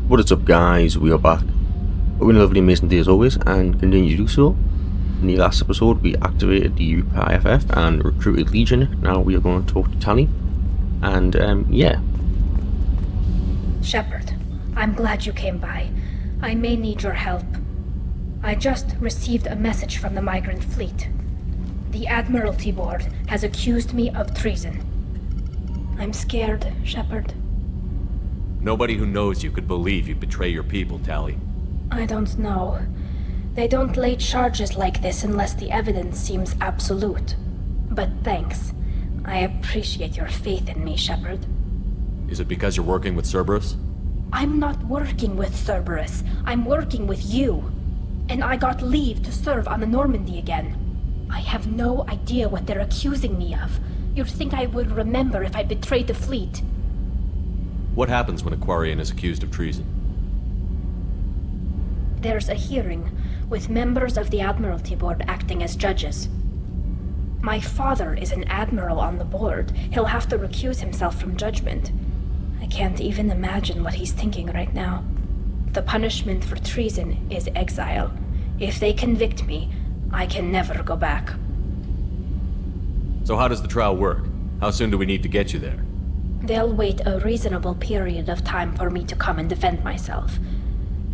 What is up, guys? We are back. Hope you lovely, amazing day as always, and continue to do so. In the last episode, we activated the IFF and recruited Legion. Now we are going to talk to Tali. And, yeah. Shepard, I'm glad you came by. I may need your help. I just received a message from the migrant fleet. The Admiralty Board has accused me of treason. I'm scared, Shepard. Nobody who knows you could believe you betray your people, Tali. I don't know. They don't lay charges like this unless the evidence seems absolute. But thanks. I appreciate your faith in me, Shepard. Is it because you're working with Cerberus? I'm not working with Cerberus. I'm working with you. And I got leave to serve on the Normandy again. I have no idea what they're accusing me of. You'd think I would remember if I betrayed the fleet. What happens when a Quarian is accused of treason? There's a hearing, with members of the Admiralty Board acting as judges. My father is an admiral on the board. He'll have to recuse himself from judgment. I can't even imagine what he's thinking right now. The punishment for treason is exile. If they convict me, I can never go back. So how does the trial work? How soon do we need to get you there? They'll wait a reasonable period of time for me to come and defend myself.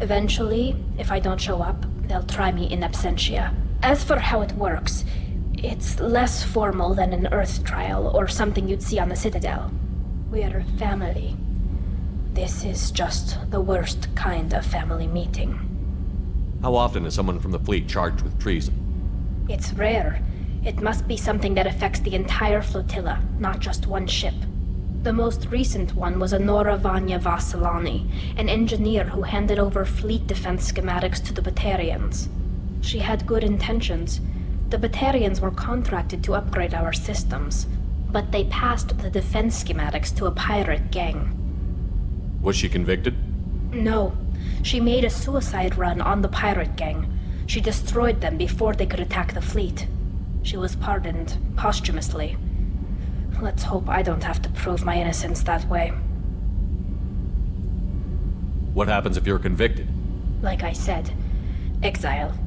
Eventually, if I don't show up, they'll try me in absentia. As for how it works, it's less formal than an Earth trial or something you'd see on the Citadel. We're family. This is just the worst kind of family meeting. How often is someone from the fleet charged with treason? It's rare. It must be something that affects the entire flotilla, not just one ship. The most recent one was Honora Vanya Vassilani, an engineer who handed over fleet defense schematics to the Batarians. She had good intentions. The Batarians were contracted to upgrade our systems, but they passed the defense schematics to a pirate gang. Was she convicted? No. She made a suicide run on the pirate gang. She destroyed them before they could attack the fleet. She was pardoned posthumously. Let's hope I don't have to prove my innocence that way. What happens if you're convicted? Like I said, exile.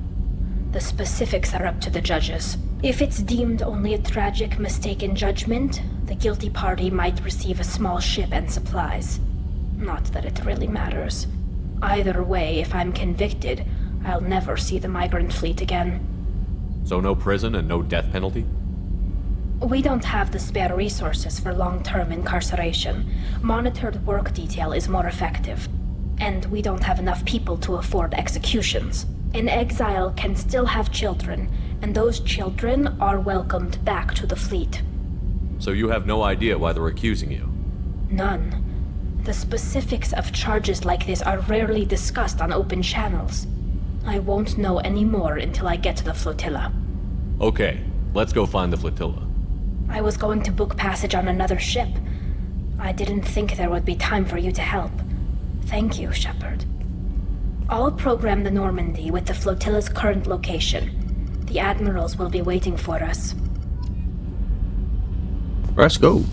The specifics are up to the judges. If it's deemed only a tragic mistake in judgment, the guilty party might receive a small ship and supplies. Not that it really matters. Either way, if I'm convicted, I'll never see the migrant fleet again. So no prison and no death penalty? We don't have the spare resources for long-term incarceration. Monitored work detail is more effective. And we don't have enough people to afford executions. An exile can still have children, and those children are welcomed back to the fleet. So you have no idea why they're accusing you? None. The specifics of charges like this are rarely discussed on open channels. I won't know any more until I get to the flotilla. Okay, let's go find the flotilla. I was going to book passage on another ship. I didn't think there would be time for you to help. Thank you, Shepard. I'll program the Normandy with the flotilla's current location. The admirals will be waiting for us. Let's go.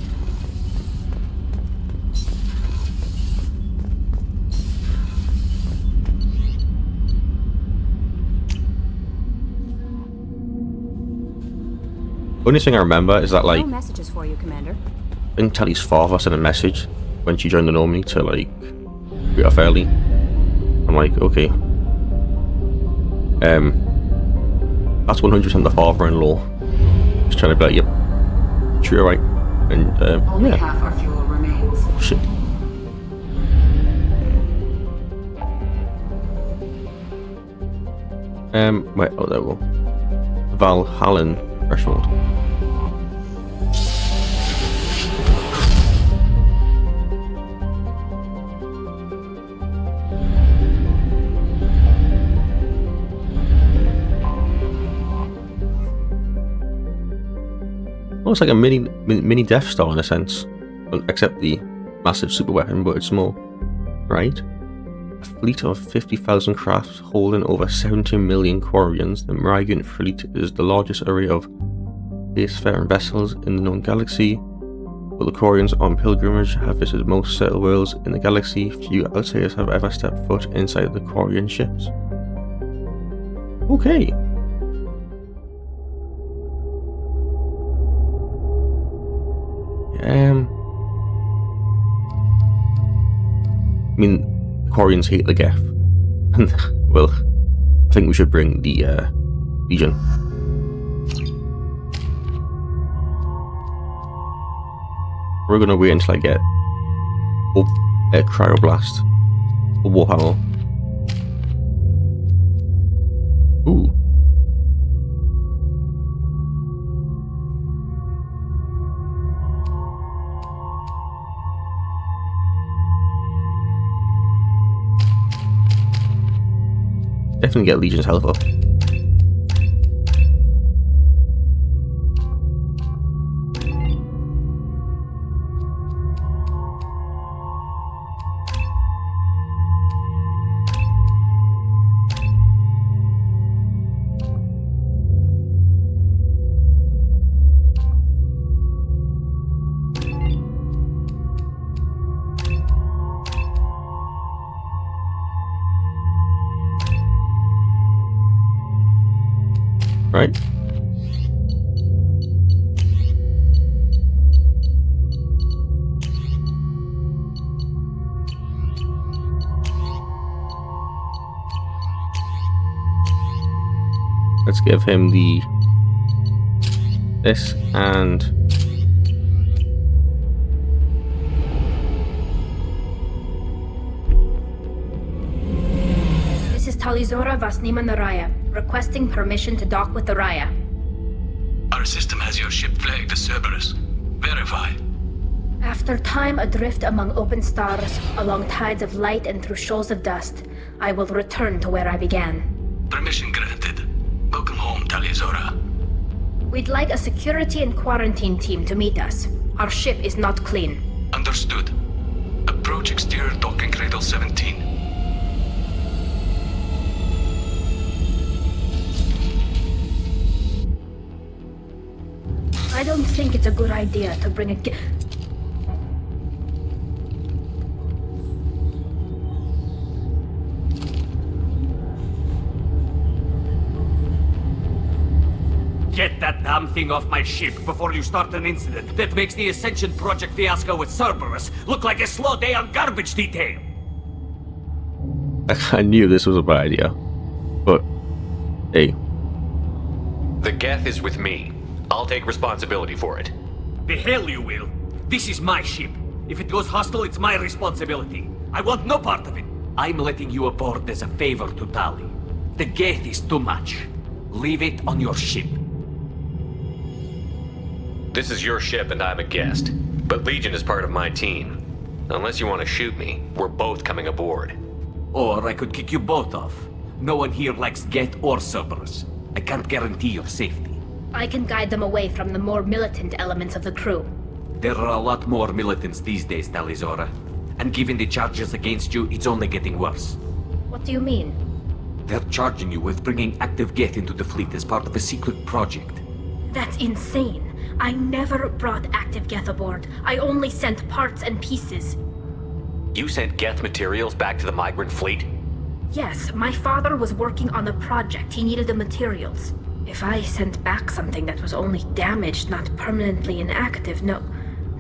Only thing I remember is that, like, No messages for you, Commander. I think Tali's father sent a message when she joined the Normandy to, like, greet her fairly. I'm like, okay. That's 100% the father-in-law. Just trying to be like, yep, sure, you're right. And, Only yeah. half our fuel remains. Shit. Wait, oh, there we go. Valhallan threshold. Almost like a mini Death Star in a sense, except the massive super weapon, but it's small, right? A fleet of 50,000 crafts holding over 70 million Quarians, the migrant fleet is the largest array of spacefaring vessels in the known galaxy, But the Quarians on pilgrimage have visited most settled worlds in the galaxy. Few outsiders have ever stepped foot inside the Quarian ships. Okay. I mean, Quarians hate the Geth. And, well, I think we should bring the Legion. We're gonna wait until I get a Cryoblast, a War Panel. Ooh. Definitely get Legion's health up. Right? Let's give him this and This is Talizora Vasnima Naraya, requesting permission to dock with the Raya. Our system has your ship flagged as Cerberus. Verify. After time adrift among open stars, along tides of light and through shoals of dust, I will return to where I began. Permission granted. Welcome home, Talizora. We'd like a security and quarantine team to meet us. Our ship is not clean. Understood. Approach exterior docking cradle 17. I don't think it's a good idea to bring a Get that damn thing off my ship before you start an incident that makes the Ascension Project fiasco with Cerberus look like a slow day on garbage detail. I knew this was a bad idea. But hey. The Geth is with me. I'll take responsibility for it. The hell you will. This is my ship. If it goes hostile, it's my responsibility. I want no part of it. I'm letting you aboard as a favor to Tali. The Geth is too much. Leave it on your ship. This is your ship and I'm a guest. But Legion is part of my team. Unless you want to shoot me, we're both coming aboard. Or I could kick you both off. No one here likes Geth or Cerberus. I can't guarantee your safety. I can guide them away from the more militant elements of the crew. There are a lot more militants these days, Talizora. And given the charges against you, it's only getting worse. What do you mean? They're charging you with bringing active Geth into the fleet as part of a secret project. That's insane. I never brought active Geth aboard. I only sent parts and pieces. You sent Geth materials back to the migrant fleet? Yes, my father was working on a project. He needed the materials. If I sent back something that was only damaged, not permanently inactive, no,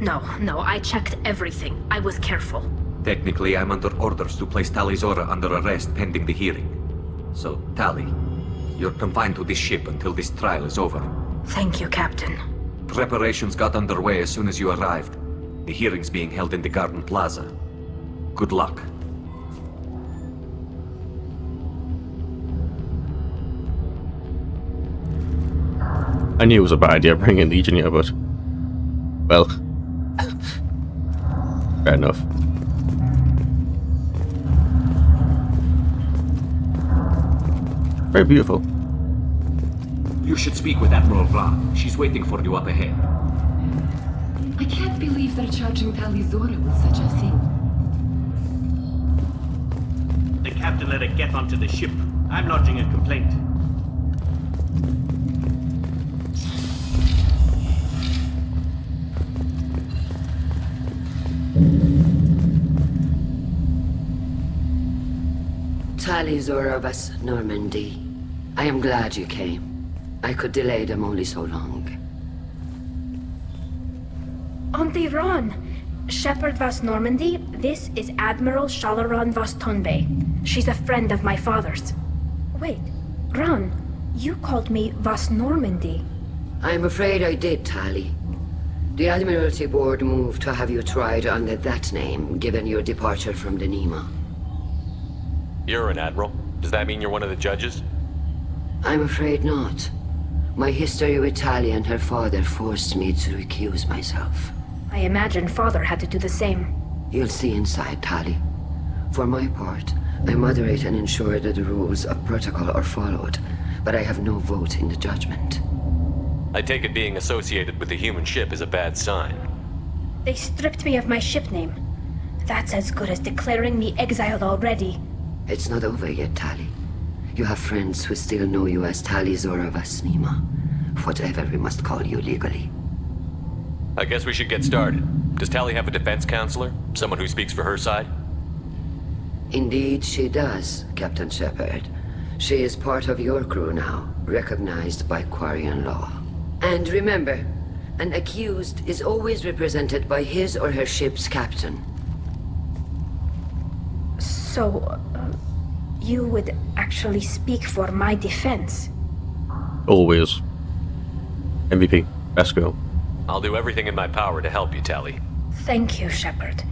I checked everything. I was careful. Technically, I'm under orders to place Talizora under arrest pending the hearing. So, Tali, you're confined to this ship until this trial is over. Thank you, Captain. Preparations got underway as soon as you arrived. The hearing's being held in the Garden Plaza. Good luck. I knew it was a bad idea bringing Legion here, but well, fair enough. Very beautiful. You should speak with Admiral Ra. She's waiting for you up ahead. I can't believe they're charging Talizora with such a thing. The captain let it get onto the ship. I'm lodging a complaint. Tali of us, Normandy. I am glad you came. I could delay them only so long. Auntie Ron! Shepherd Vas Normandy, this is Admiral Shalaron Vas Tonbe. She's a friend of my father's. Wait, Ron, you called me Vas Normandy. I'm afraid I did, Tali. The Admiralty Board moved to have you tried under that name, given your departure from the Nima. You're an admiral. Does that mean you're one of the judges? I'm afraid not. My history with Tali and her father forced me to recuse myself. I imagine father had to do the same. You'll see inside, Tali. For my part, I moderate and ensure that the rules of protocol are followed, but I have no vote in the judgment. I take it being associated with the human ship is a bad sign. They stripped me of my ship name. That's as good as declaring me exiled already. It's not over yet, Tali. You have friends who still know you as Tali Zora Vas Nima, whatever we must call you legally. I guess we should get started. Does Tali have a defense counselor? Someone who speaks for her side? Indeed, she does, Captain Shepard. She is part of your crew now, recognized by Quarian law. And remember, an accused is always represented by his or her ship's captain. So, you would actually speak for my defense? Always. MVP. Best girl. I'll do everything in my power to help you, Tali. Thank you, Shepard.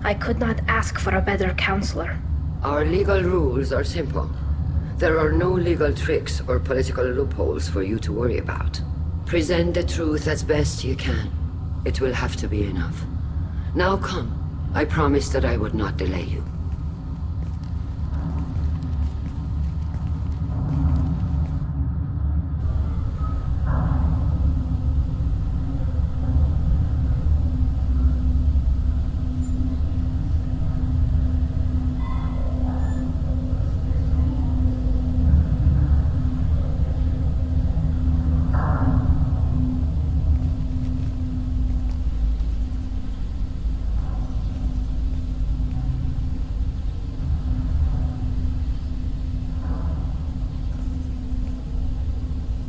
I could not ask for a better counselor. Our legal rules are simple. There are no legal tricks or political loopholes for you to worry about. Present the truth as best you can. It will have to be enough. Now come. I promised that I would not delay you.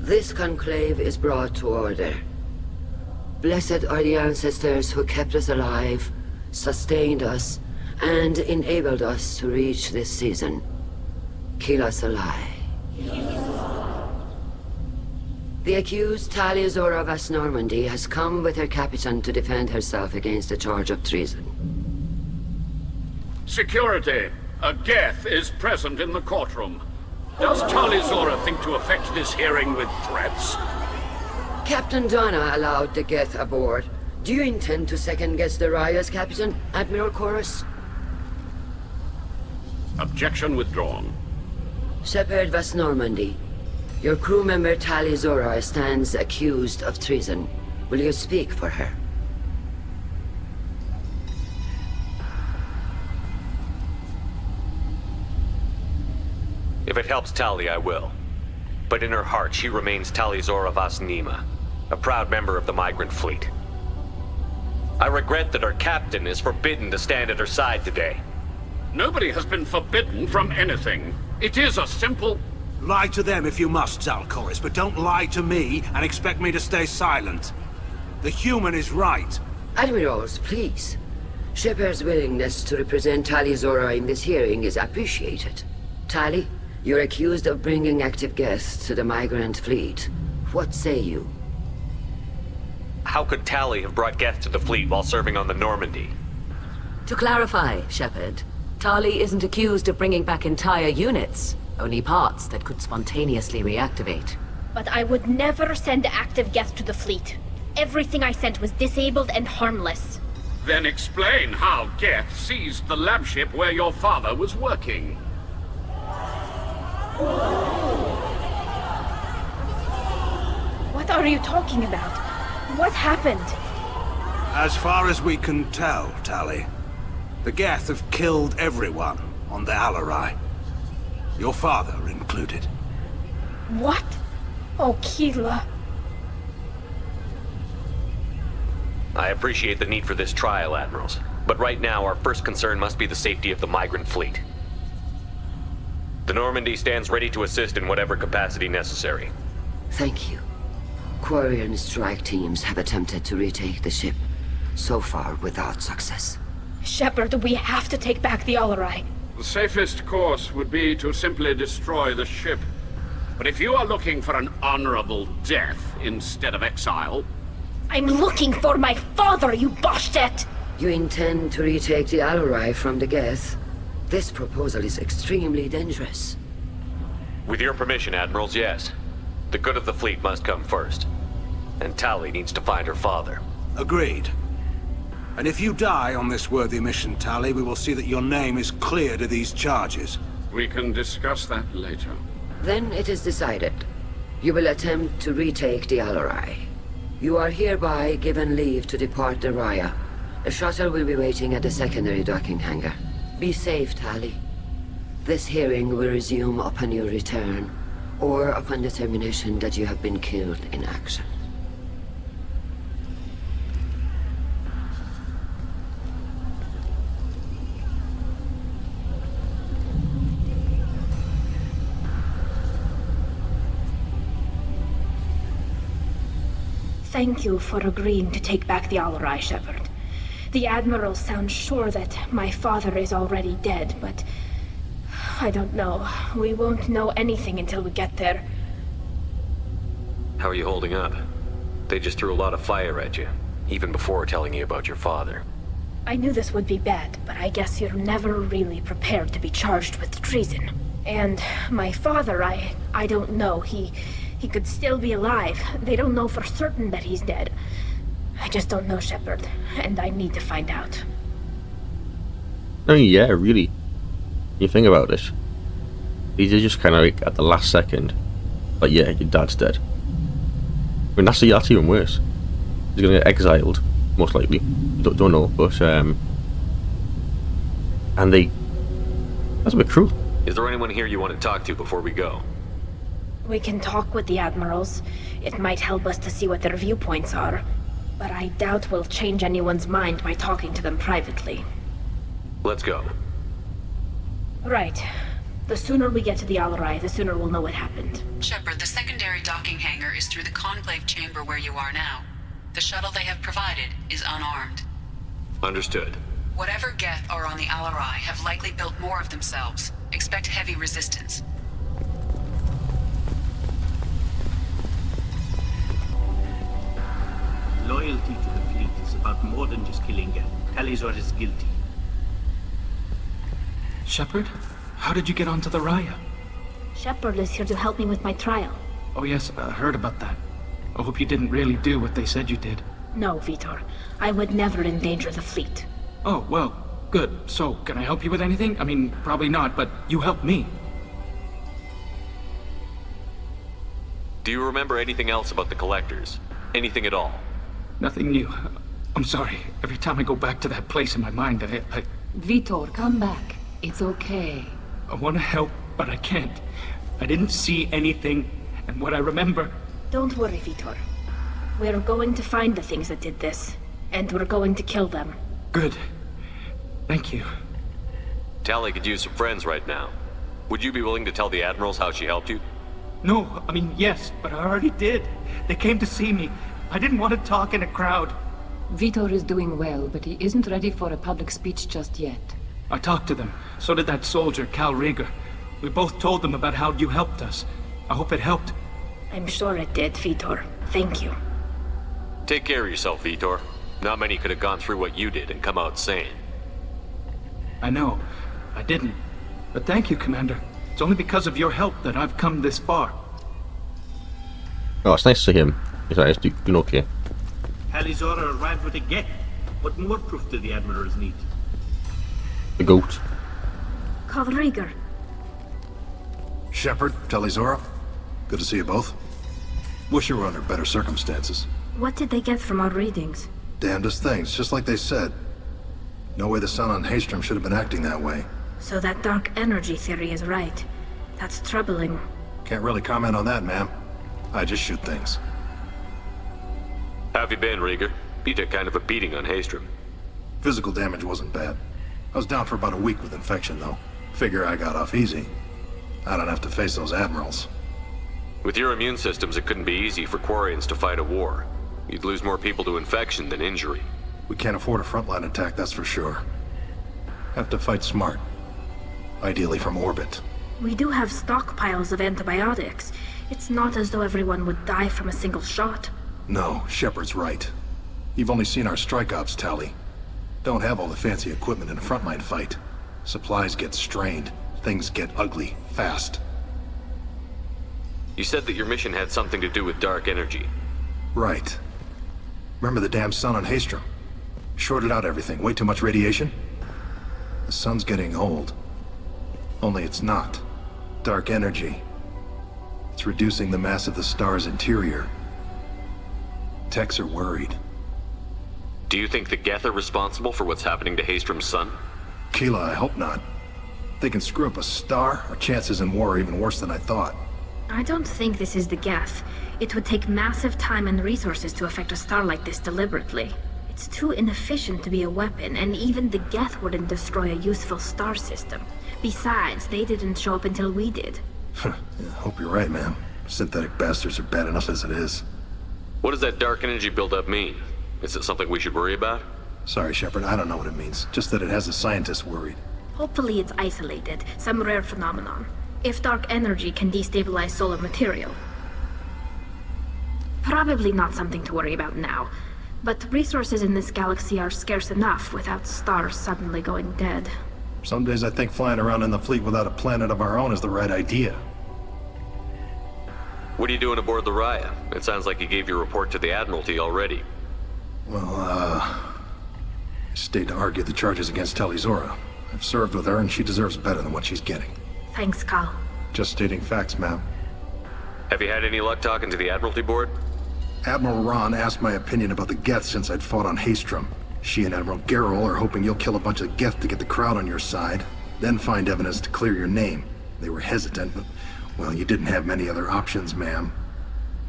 This conclave is brought to order. Blessed are the ancestors who kept us alive, sustained us, and enabled us to reach this season. Kila Salai. The accused Tali Zora Vas Normandy has come with her captain to defend herself against a charge of treason. Security! A Geth is present in the courtroom. Does Tali Zora think to affect this hearing with threats? Captain Donna allowed the Geth aboard. Do you intend to second-guess the Raya's captain, Admiral Chorus? Objection withdrawn. Shepard Vas Normandy. Your crew member Tali Zora stands accused of treason. Will you speak for her? If it helps Tali, I will. But in her heart, she remains Tali Zora Vas Nima, a proud member of the migrant fleet. I regret that her captain is forbidden to stand at her side today. Nobody has been forbidden from anything. It is a simple... Lie to them if you must, Zalcoris, but don't lie to me and expect me to stay silent. The human is right. Admirals, please. Shepard's willingness to represent Tali Zora in this hearing is appreciated. Tali, you're accused of bringing active guests to the migrant fleet. What say you? How could Tali have brought guests to the fleet while serving on the Normandy? To clarify, Shepard, Tali isn't accused of bringing back entire units, only parts that could spontaneously reactivate. But I would never send active guests to the fleet. Everything I sent was disabled and harmless. Then explain how Geth seized the lab ship where your father was working. What are you talking about? What happened? As far as we can tell, Tali, the Geth have killed everyone on the Alarai. Your father included. What? Oh, Kila. I appreciate the need for this trial, Admirals. But right now, our first concern must be the safety of the migrant fleet. Normandy stands ready to assist in whatever capacity necessary. Thank you. Quarian strike teams have attempted to retake the ship, so far without success. Shepard, we have to take back the Alarai. The safest course would be to simply destroy the ship. But if you are looking for an honorable death instead of exile... I'm looking for my father, you bastet! You intend to retake the Alarai from the Geth? This proposal is extremely dangerous. With your permission, Admirals, yes. The good of the fleet must come first. And Tali needs to find her father. Agreed. And if you die on this worthy mission, Tali, we will see that your name is cleared of these charges. We can discuss that later. Then it is decided. You will attempt to retake the Alarai. You are hereby given leave to depart the Raya. A shuttle will be waiting at the secondary docking hangar. Be safe, Tali. This hearing will resume upon your return, or upon determination that you have been killed in action. Thank you for agreeing to take back the Alarai, Shepard. The Admirals sound sure that my father is already dead, but... I don't know. We won't know anything until we get there. How are you holding up? They just threw a lot of fire at you, even before telling you about your father. I knew this would be bad, but I guess you're never really prepared to be charged with treason. And my father, I don't know. He could still be alive. They don't know for certain that he's dead. I just don't know, Shepard, and I need to find out. I mean, yeah, really. You think about it. These are just kind of like at the last second. But yeah, your dad's dead. I mean, that's even worse. He's gonna get exiled, most likely. Don't know, but and that's a bit cruel. Is there anyone here you want to talk to before we go? We can talk with the Admirals. It might help us to see what their viewpoints are. But I doubt we'll change anyone's mind by talking to them privately. Let's go. Right. The sooner we get to the Alarai, the sooner we'll know what happened. Shepard, the secondary docking hangar is through the conclave chamber where you are now. The shuttle they have provided is unarmed. Understood. Whatever Geth are on the Alarai have likely built more of themselves. Expect heavy resistance. Loyalty to the fleet is about more than just killing Geth. Tali Zora is guilty. Shepard? How did you get onto the Raya? Shepard is here to help me with my trial. Oh yes, I heard about that. I hope you didn't really do what they said you did. No, Vitor. I would never endanger the fleet. Oh, well, good. So, can I help you with anything? I mean, probably not, but you helped me. Do you remember anything else about the Collectors? Anything at all? Nothing new. I'm sorry. Every time I go back to that place in my mind, I Vitor, come back. It's okay. I want to help, but I can't. I didn't see anything, and what I remember... Don't worry, Vitor. We're going to find the things that did this, and we're going to kill them. Good. Thank you. Tali could use some friends right now. Would you be willing to tell the Admirals how she helped you? No, I mean, yes, but I already did. They came to see me. I didn't want to talk in a crowd. Vitor is doing well, but he isn't ready for a public speech just yet. I talked to them. So did that soldier, Cal Rieger. We both told them about how you helped us. I hope it helped. I'm sure it did, Vitor. Thank you. Take care of yourself, Vitor. Not many could have gone through what you did and come out sane. I know. I didn't. But thank you, Commander. It's only because of your help that I've come this far. Oh, it's nice to see him. He's like, he's doing okay. Tali Zora arrived with a Geth. What more proof do the Admirals need? The goat. Cal Rieger. Shepard, Tali Zora. Good to see you both. Wish you were under better circumstances. What did they get from our readings? Damnedest things, just like they said. No way the sun on Haystrom should have been acting that way. So that dark energy theory is right. That's troubling. Can't really comment on that, ma'am. I just shoot things. How have you been, Rieger? You took kind of a beating on Haystrom. Physical damage wasn't bad. I was down for about a week with infection, though. Figure I got off easy. I don't have to face those admirals. With your immune systems, it couldn't be easy for Quarians to fight a war. You'd lose more people to infection than injury. We can't afford a frontline attack, that's for sure. Have to fight smart. Ideally from orbit. We do have stockpiles of antibiotics. It's not as though everyone would die from a single shot. No, Shepard's right. You've only seen our strike ops, Tali. Don't have all the fancy equipment in a frontline fight. Supplies get strained. Things get ugly, fast. You said that your mission had something to do with dark energy. Right. Remember the damn sun on Haestrom? Shorted out everything. Way too much radiation? The sun's getting old. Only it's not. Dark energy. It's reducing the mass of the star's interior. Techs are worried. Do you think the Geth are responsible for what's happening to Haestrom's sun? Keela, I hope not. If they can screw up a star, our chances in war are even worse than I thought. I don't think this is the Geth. It would take massive time and resources to affect a star like this deliberately. It's too inefficient to be a weapon, and even the Geth wouldn't destroy a useful star system. Besides, they didn't show up until we did. Yeah, hope you're right, man. Synthetic bastards are bad enough as it is. What does that dark energy buildup mean? Is it something we should worry about? Sorry, Shepard, I don't know what it means. Just that it has the scientists worried. Hopefully it's isolated, some rare phenomenon. If dark energy can destabilize solar material. Probably not something to worry about now. But resources in this galaxy are scarce enough without stars suddenly going dead. Some days I think flying around in the fleet without a planet of our own is the right idea. What are you doing aboard the Raya? It sounds like you gave your report to the Admiralty already. Well, I stayed to argue the charges against Tali Zora. I've served with her and she deserves better than what she's getting. Thanks, Cal. Just stating facts, ma'am. Have you had any luck talking to the Admiralty board? Admiral Ron asked my opinion about the Geth since I'd fought on Haestrom. She and Admiral Garrel are hoping you'll kill a bunch of Geth to get the crowd on your side, then find evidence to clear your name. They were hesitant, but, well, you didn't have many other options, ma'am.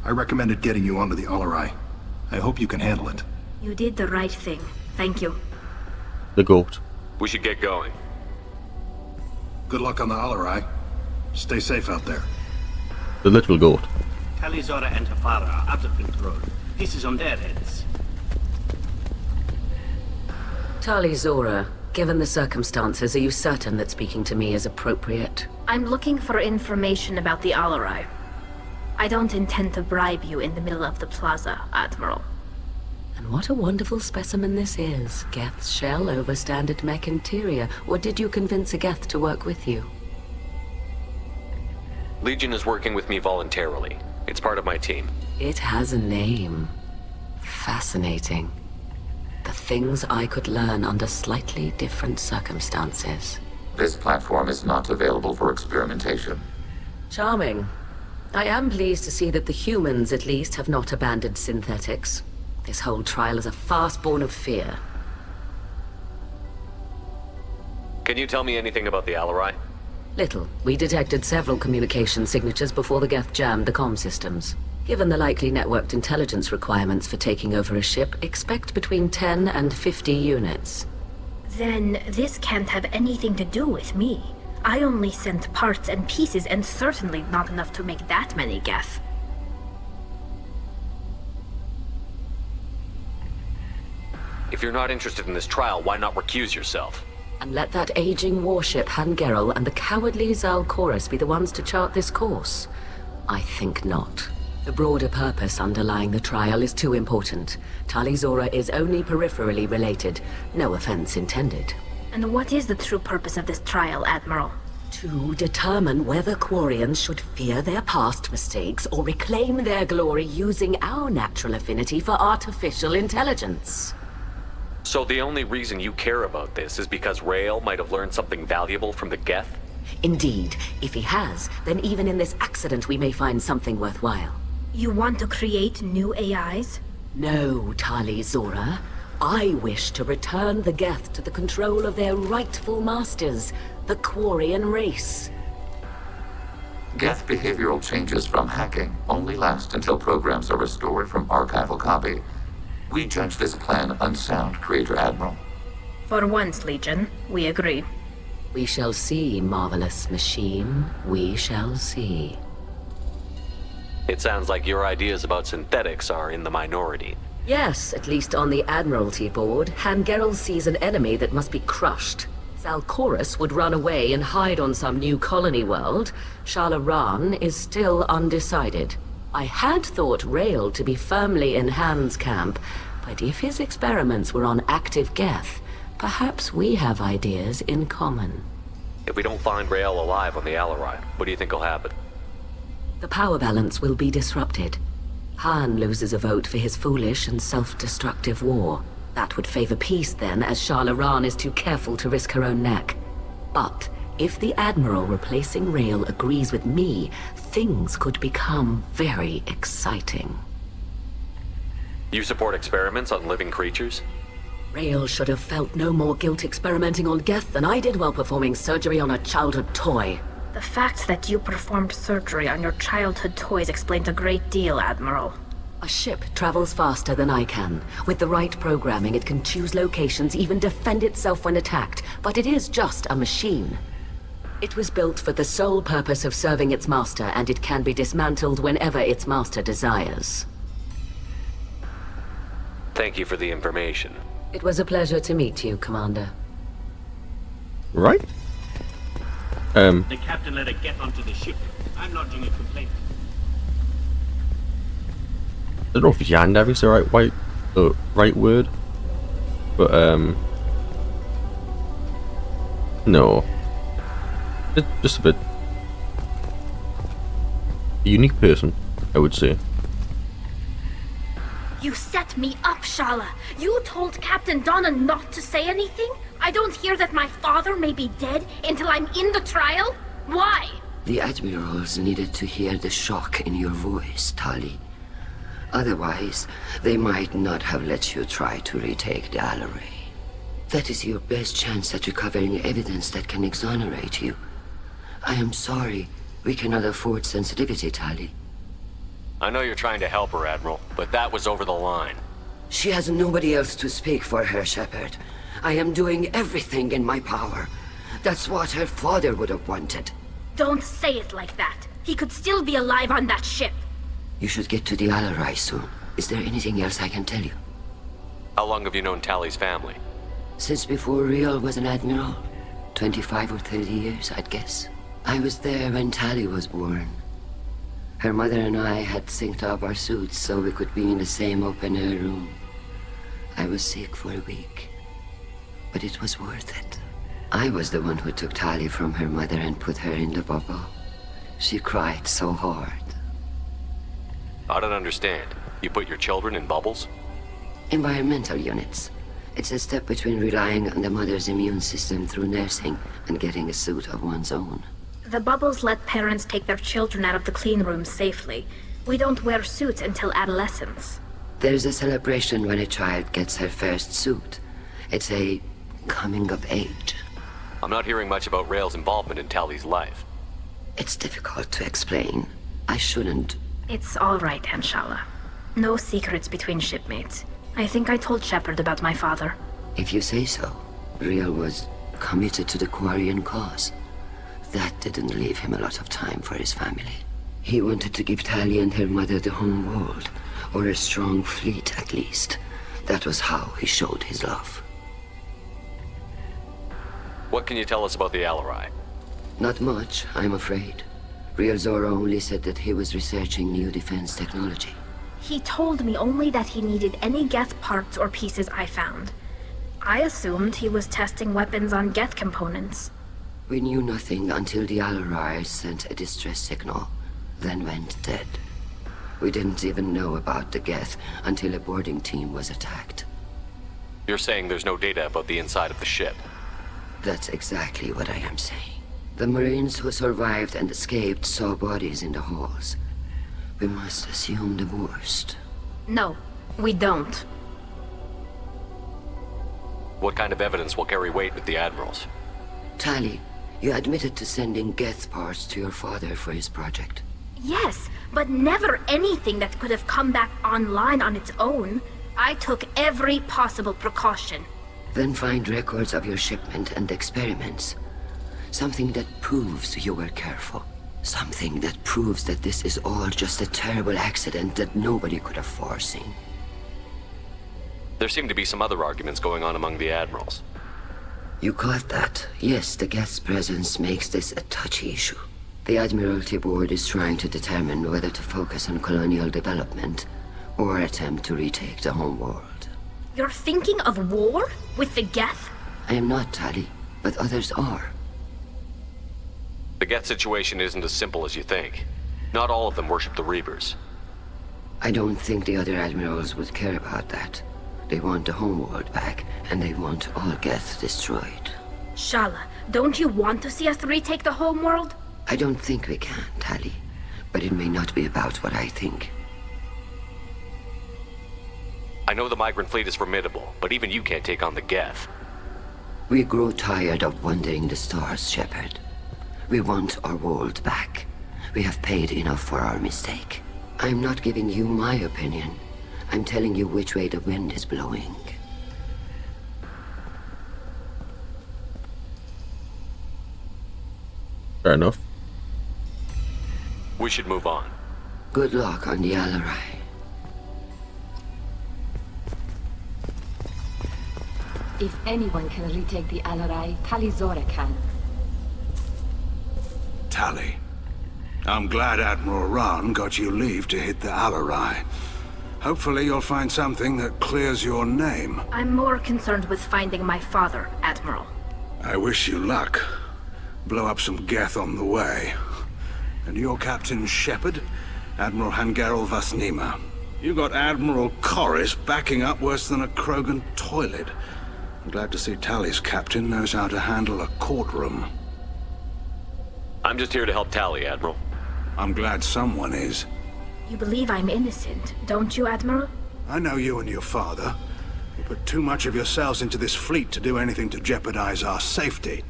I recommended getting you onto the Alarai. I hope you can handle it. You did the right thing. Thank you. The goat. We should get going. Good luck on the Alarai. Stay safe out there. The little goat. Tali Zora and Tafara are out of control. This is on their heads. Tali Zora, given the circumstances, are you certain that speaking to me is appropriate? I'm looking for information about the Alarai. I don't intend to bribe you in the middle of the plaza, Admiral. And what a wonderful specimen this is. Geth's shell over standard mech interior. Or did you convince a Geth to work with you? Legion is working with me voluntarily. It's part of my team. It has a name. Fascinating. The things I could learn under slightly different circumstances. This platform is not available for experimentation. Charming. I am pleased to see that the humans, at least, have not abandoned synthetics. This whole trial is a farce born of fear. Can you tell me anything about the Alarai? Little. We detected several communication signatures before the Geth jammed the comm systems. Given the likely networked intelligence requirements for taking over a ship, expect between 10 and 50 units. Then this can't have anything to do with me. I only sent parts and pieces, and certainly not enough to make that many Geth. If you're not interested in this trial, why not recuse yourself? And let that aging warship Han Gerrel and the cowardly Zal Chorus be the ones to chart this course? I think not. The broader purpose underlying the trial is too important. Tali Zora is only peripherally related. No offense intended. And what is the true purpose of this trial, Admiral? To determine whether Quarians should fear their past mistakes or reclaim their glory using our natural affinity for artificial intelligence. So the only reason you care about this is because Rael might have learned something valuable from the Geth? Indeed. If he has, then even in this accident we may find something worthwhile. You want to create new AIs? No, Tali Zora. I wish to return the Geth to the control of their rightful masters, the Quarian race. Geth behavioral changes from hacking only last until programs are restored from archival copy. We judge this plan unsound, Creator Admiral. For once, Legion, we agree. We shall see, marvelous machine. We shall see. It sounds like your ideas about synthetics are in the minority. Yes, at least on the Admiralty board, Hangerel sees an enemy that must be crushed. Zalcorus would run away and hide on some new colony world. Shalaran is still undecided. I had thought Rael to be firmly in Han's camp, but if his experiments were on active Geth, perhaps we have ideas in common. If we don't find Rael alive on the Alarai, what do you think will happen? The power balance will be disrupted. Han loses a vote for his foolish and self-destructive war. That would favor peace then, as Shalaran is too careful to risk her own neck. But if the Admiral replacing Rael agrees with me, things could become very exciting. You support experiments on living creatures? Rael should have felt no more guilt experimenting on Geth than I did while performing surgery on a childhood toy. The fact that you performed surgery on your childhood toys explains a great deal, Admiral. A ship travels faster than I can. With the right programming, it can choose locations, even defend itself when attacked. But it is just a machine. It was built for the sole purpose of serving its master, and it can be dismantled whenever its master desires. Thank you for the information. It was a pleasure to meet you, Commander. Right? The captain let her get onto the ship. I'm lodging a complaint. I don't know if Yandere is the right word, but no, it's just a bit a unique person, I would say. You set me up, Shala. You told Captain Donna not to say anything? I don't hear that my father may be dead until I'm in the trial? Why? The admirals needed to hear the shock in your voice, Tali. Otherwise, they might not have let you try to retake the Alarai. That is your best chance at recovering evidence that can exonerate you. I am sorry. We cannot afford sensitivity, Tali. I know you're trying to help her, Admiral, but that was over the line. She has nobody else to speak for her, Shepard. I am doing everything in my power. That's what her father would have wanted. Don't say it like that. He could still be alive on that ship. You should get to the Alarai soon. Is there anything else I can tell you? How long have you known Tali's family? Since before Riel was an admiral. 25 or 30 years, I'd guess. I was there when Tali was born. Her mother and I had synced up our suits so we could be in the same open-air room. I was sick for a week, but it was worth it. I was the one who took Tali from her mother and put her in the bubble. She cried so hard. I don't understand. You put your children in bubbles? Environmental units. It's a step between relying on the mother's immune system through nursing and getting a suit of one's own. The bubbles let parents take their children out of the clean rooms safely. We don't wear suits until adolescence. There's a celebration when a child gets her first suit. It's a coming of age. I'm not hearing much about Rael's involvement in Tali's life. It's difficult to explain. I shouldn't. It's all right, Anshala. No secrets between shipmates. I think I told Shepard about my father. If you say so. Riel was committed to the Quarian cause. That didn't leave him a lot of time for his family. He wanted to give Tali and her mother the home world, or a strong fleet at least. That was how he showed his love. What can you tell us about the Alarai? Not much, I'm afraid. Riel Zora only said that he was researching new defense technology. He told me only that he needed any Geth parts or pieces I found. I assumed he was testing weapons on Geth components. We knew nothing until the Alarai sent a distress signal, then went dead. We didn't even know about the Geth until a boarding team was attacked. You're saying there's no data about the inside of the ship? That's exactly what I am saying. The Marines who survived and escaped saw bodies in the halls. We must assume the worst. No, we don't. What kind of evidence will carry weight with the admirals? Tali, you admitted to sending Geth parts to your father for his project. Yes, but never anything that could have come back online on its own. I took every possible precaution. Then find records of your shipment and experiments. Something that proves you were careful. Something that proves that this is all just a terrible accident that nobody could have foreseen. There seem to be some other arguments going on among the admirals. You caught that? Yes, the Geth's presence makes this a touchy issue. The Admiralty Board is trying to determine whether to focus on colonial development or attempt to retake the homeworld. You're thinking of war? With the Geth? I am not, Tali, but others are. The Geth situation isn't as simple as you think. Not all of them worship the Reapers. I don't think the other admirals would care about that. They want the homeworld back, and they want all Geth destroyed. Shala, don't you want to see us retake the homeworld? I don't think we can, Tali. But it may not be about what I think. I know the migrant fleet is formidable, but even you can't take on the Geth. We grow tired of wandering the stars, Shepard. We want our world back. We have paid enough for our mistake. I'm not giving you my opinion. I'm telling you which way the wind is blowing. Fair enough. We should move on. Good luck on the Alarai. If anyone can retake the Alarai, Tali Zora can. Tali, I'm glad Admiral Rahn got you leave to hit the Alarai. Hopefully you'll find something that clears your name. I'm more concerned with finding my father, Admiral. I wish you luck. Blow up some Geth on the way. And your Captain Shepard, Admiral Hangerel Vasnima. You got Admiral Corris backing up worse than a Krogan toilet. I'm glad to see Tali's captain knows how to handle a courtroom. I'm just here to help Tali, Admiral. I'm glad someone is. You believe I'm innocent, don't you, Admiral? I know you and your father. You put too much of yourselves into this fleet to do anything to jeopardize our safety.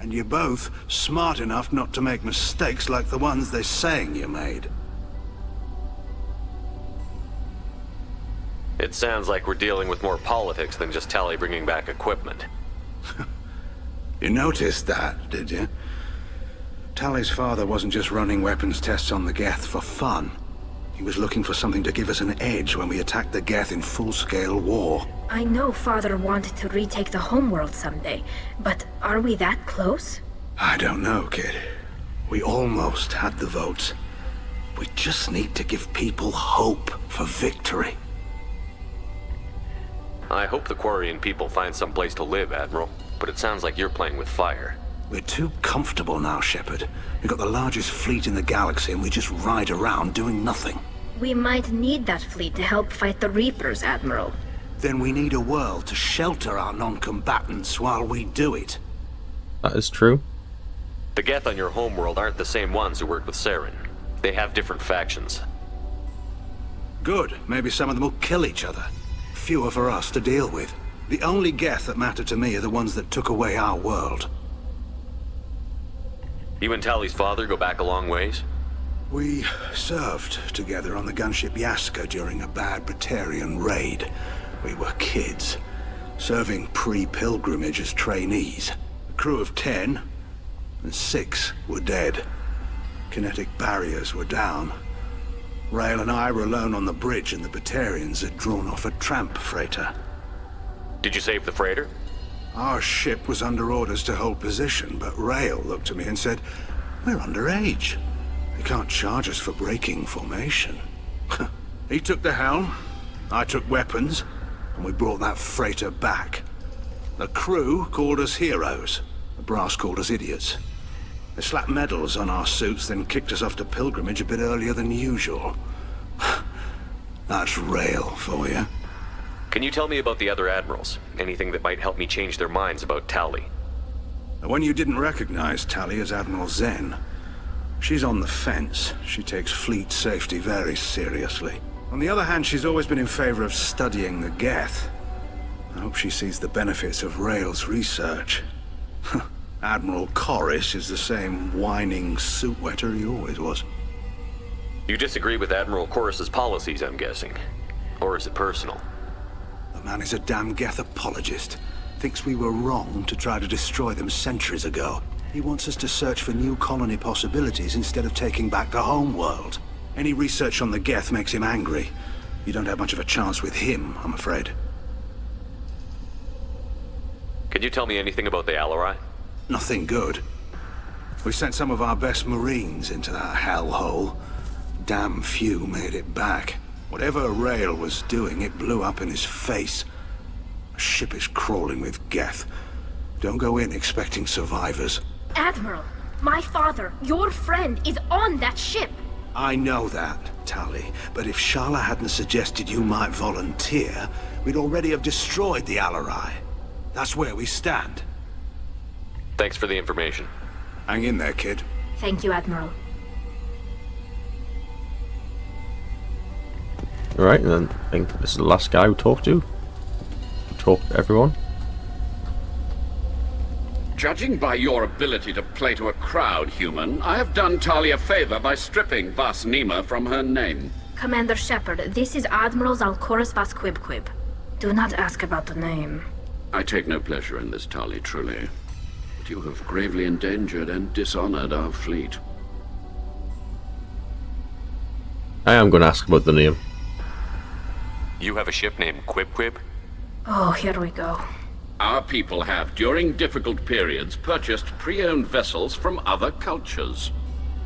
And you're both smart enough not to make mistakes like the ones they're saying you made. It sounds like we're dealing with more politics than just Tali bringing back equipment. You noticed that, did you? Tali's father wasn't just running weapons tests on the Geth for fun. He was looking for something to give us an edge when we attacked the Geth in full-scale war. I know Father wanted to retake the homeworld someday, but are we that close? I don't know, kid. We almost had the votes. We just need to give people hope for victory. I hope the Quarian people find some place to live, Admiral, but it sounds like you're playing with fire. We're too comfortable now, Shepard. We've got the largest fleet in the galaxy and we just ride around doing nothing. We might need that fleet to help fight the Reapers, Admiral. Then we need a world to shelter our non-combatants while we do it. That is true. The Geth on your homeworld aren't the same ones who worked with Saren. They have different factions. Good. Maybe some of them will kill each other. Fewer for us to deal with. The only Geth that matter to me are the ones that took away our world. You and Tali's father go back a long ways? We served together on the gunship Yaska during a bad Batarian raid. We were kids, serving pre-pilgrimage as trainees. A crew of 10, and 6 were dead. Kinetic barriers were down. Rail and I were alone on the bridge, and the Batarians had drawn off a tramp freighter. Did you save the freighter? Our ship was under orders to hold position, but Rail looked at me and said, "We're underage. They can't charge us for breaking formation." He took the helm, I took weapons, and we brought that freighter back. The crew called us heroes. The brass called us idiots. They slapped medals on our suits, then kicked us off to pilgrimage a bit earlier than usual. That's Rail for you. Can you tell me about the other admirals? Anything that might help me change their minds about Tali? The one you didn't recognize, Tali, is Admiral Zen. She's on the fence. She takes fleet safety very seriously. On the other hand, she's always been in favor of studying the Geth. I hope she sees the benefits of Rail's research. Admiral Corris is the same whining suit wetter he always was. You disagree with Admiral Corris's policies, I'm guessing. Or is it personal? The man is a damn Geth apologist. Thinks we were wrong to try to destroy them centuries ago. He wants us to search for new colony possibilities instead of taking back the home world. Any research on the Geth makes him angry. You don't have much of a chance with him, I'm afraid. Can you tell me anything about the Alarai? Nothing good. We sent some of our best Marines into that hellhole. Damn few made it back. Whatever Rail was doing, it blew up in his face. The ship is crawling with Geth. Don't go in expecting survivors. Admiral, my father, your friend, is on that ship. I know that, Tali, but if Shala hadn't suggested you might volunteer, we'd already have destroyed the Alarai. That's where we stand. Thanks for the information. Hang in there, kid. Thank you, Admiral. Alright, and then I think this is the last guy we talked to. Talk to everyone. Judging by your ability to play to a crowd, human, I have done Tali a favor by stripping Vas Nima from her name. Commander Shepard, this is Admiral Zalkoris Vas Quib. Do not ask about the name. I take no pleasure in this, Tali, truly. But you have gravely endangered and dishonored our fleet. I am going to ask about the name. You have a ship named Quib? Oh, here we go. Our people have, during difficult periods, purchased pre-owned vessels from other cultures,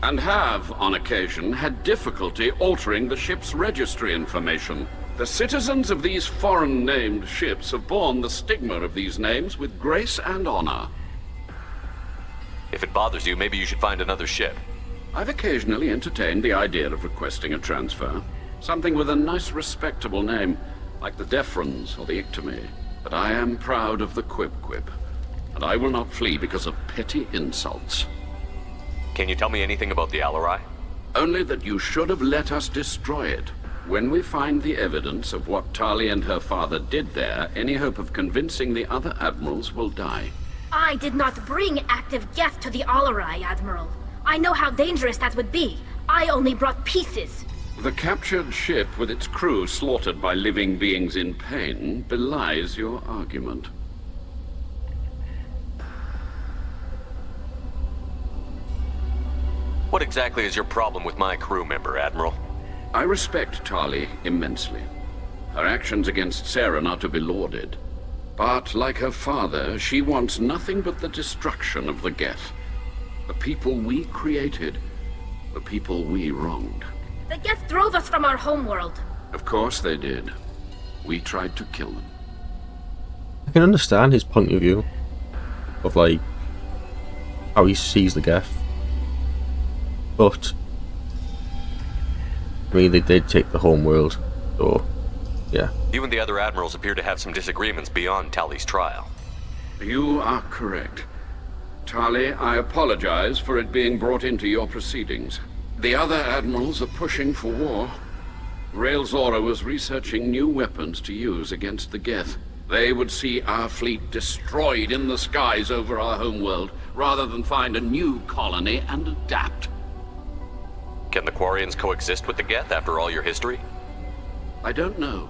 and have, on occasion, had difficulty altering the ship's registry information. The citizens of these foreign-named ships have borne the stigma of these names with grace and honor. If it bothers you, maybe you should find another ship. I've occasionally entertained the idea of requesting a transfer. Something with a nice, respectable name, like the Defrons or the Ictomy. But I am proud of the Quib, and I will not flee because of petty insults. Can you tell me anything about the Alarai? Only that you should have let us destroy it. When we find the evidence of what Tali and her father did there, any hope of convincing the other admirals will die. I did not bring active Geth to the Alarai, Admiral. I know how dangerous that would be. I only brought pieces. The captured ship with its crew slaughtered by living beings in pain belies your argument. What exactly is your problem with my crew member, Admiral? I respect Tali immensely. Her actions against Saren are to be lauded. But, like her father, she wants nothing but the destruction of the Geth. The people we created, the people we wronged. The Geth drove us from our homeworld. Of course they did. We tried to kill them. I can understand his point of view of like how he sees the Geth, but I mean they did take the home world, so yeah. You and the other admirals appear to have some disagreements beyond Tali's trial. You are correct. Tali, I apologize for it being brought into your proceedings. The other admirals are pushing for war. Rail Zora was researching new weapons to use against the Geth. They would see our fleet destroyed in the skies over our homeworld, rather than find a new colony and adapt. Can the Quarians coexist with the Geth after all your history? I don't know.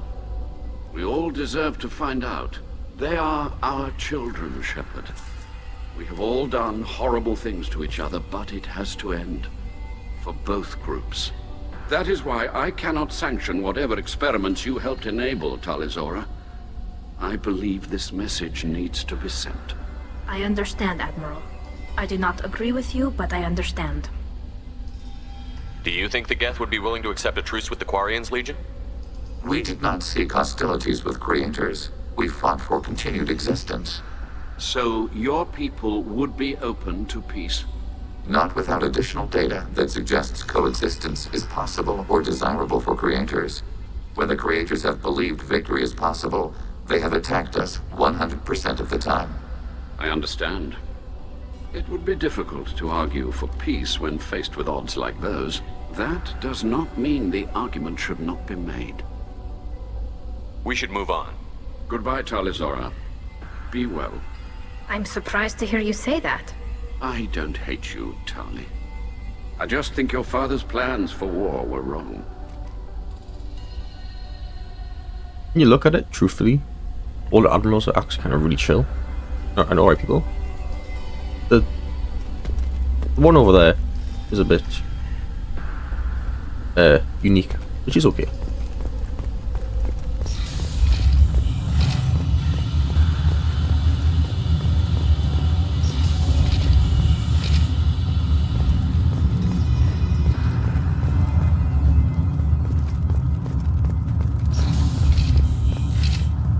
We all deserve to find out. They are our children, Shepard. We have all done horrible things to each other, but it has to end. For both groups. That is why I cannot sanction whatever experiments you helped enable, Tali Zora. I believe this message needs to be sent. I understand, Admiral. I do not agree with you, but I understand. Do you think the Geth would be willing to accept a truce with the Quarians, Legion? We did not seek hostilities with creators. We fought for continued existence. So your people would be open to peace? Not without additional data that suggests coexistence is possible or desirable for creators. When the creators have believed victory is possible, they have attacked us 100% of the time. I understand. It would be difficult to argue for peace when faced with odds like those. That does not mean the argument should not be made. We should move on. Goodbye, Tali Zora. Be well. I'm surprised to hear you say that. I don't hate you, Tali. I just think your father's plans for war were wrong. When you look at it, truthfully, all the admirals are actually kind of really chill and alright people. The The one over there is a bit unique, which is okay.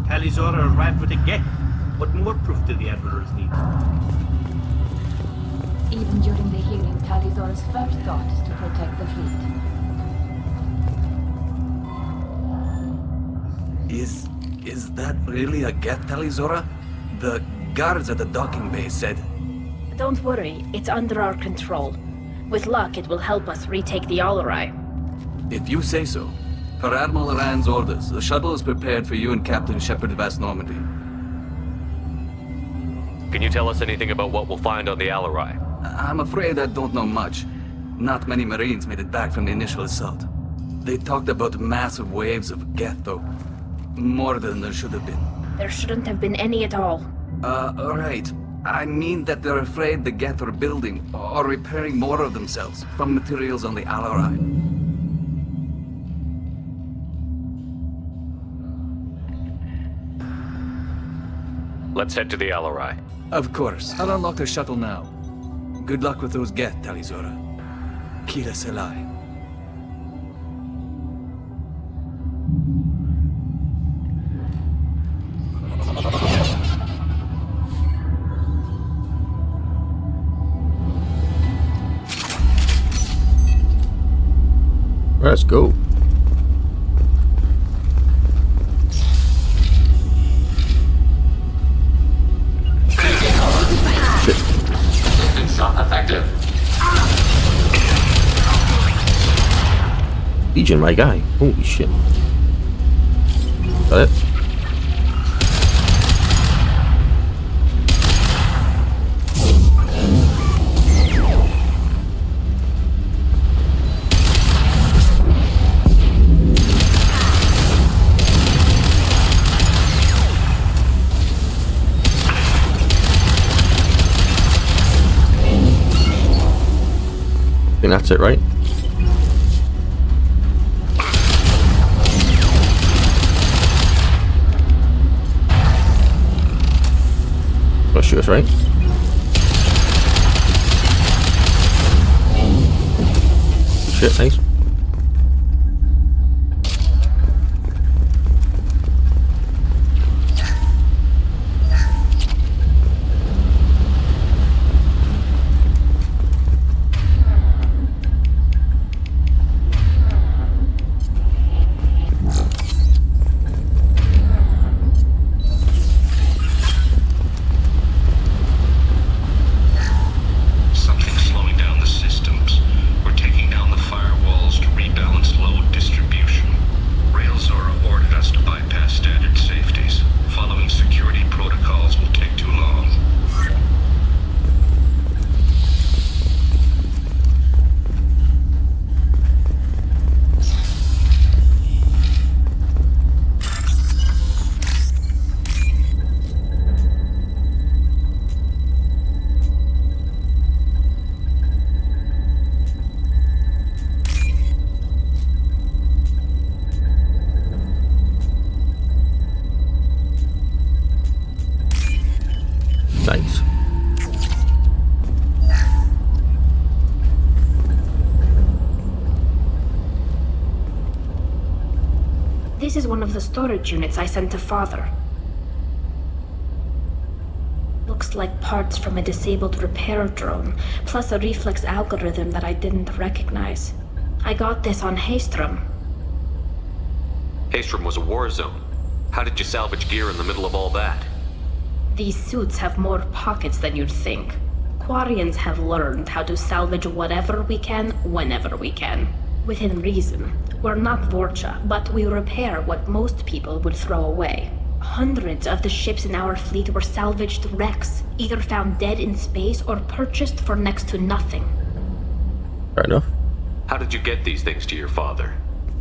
Tali Zora arrived with a Geth. What more proof do the Admirals need? Even during the hearing, Tali Zora's first thought is to protect the fleet. Is that really a Geth, Tali Zora? The guards at the docking bay said... Don't worry, it's under our control. With luck, it will help us retake the Alarai. If you say so. Per Admiral Rand's orders, the shuttle is prepared for you and Captain Shepard Vast Normandy. Can you tell us anything about what we'll find on the Alarai? I'm afraid I don't know much. Not many Marines made it back from the initial assault. They talked about massive waves of Geth, though. More than there should have been. There shouldn't have been any at all. Right. I mean that they're afraid the Geth are building or repairing more of themselves from materials on the Alarai. Let's head to the Alarai. Of course. I'll unlock the shuttle now. Good luck with those Geth, Tali Zora. Kila Selai. Let's go. Shot effective. Legion, my guy. Holy shit. Got it. I think that's it, right? Let's shoot us, right? Shit, nice. Nice. This is one of the storage units I sent to Father. Looks like parts from a disabled repair drone, plus a reflex algorithm that I didn't recognize. I got this on Haystrom. Haystrom was a war zone. How did you salvage gear in the middle of all that? These suits have more pockets than you'd think. Quarians have learned how to salvage whatever we can, whenever we can. Within reason. We're not Vorcha, but we repair what most people would throw away. Hundreds of the ships in our fleet were salvaged wrecks, either found dead in space or purchased for next to nothing. Fair enough. How did you get these things to your father?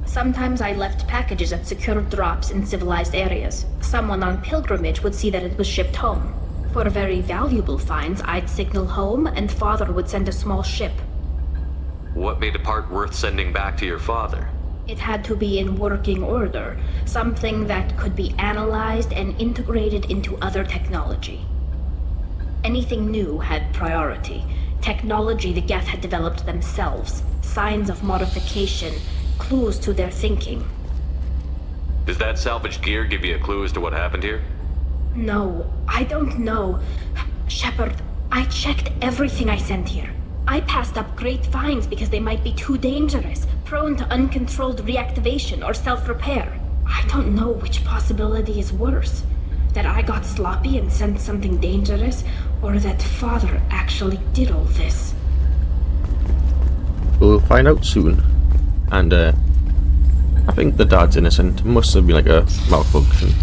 Sometimes I left packages at secured drops in civilized areas. Someone on pilgrimage would see that it was shipped home. For very valuable finds, I'd signal home, and Father would send a small ship. What made a part worth sending back to your father? It had to be in working order, something that could be analyzed and integrated into other technology. Anything new had priority. Technology the Geth had developed themselves, signs of modification, clues to their thinking. Does that salvaged gear give you a clue as to what happened here? No, I don't know. Shepard, I checked everything I sent here. I passed up great finds because they might be too dangerous, prone to uncontrolled reactivation or self-repair. I don't know which possibility is worse. That I got sloppy and sent something dangerous, or that Father actually did all this. We'll find out soon. And, I think the dad's innocent. It must have been like a malfunction.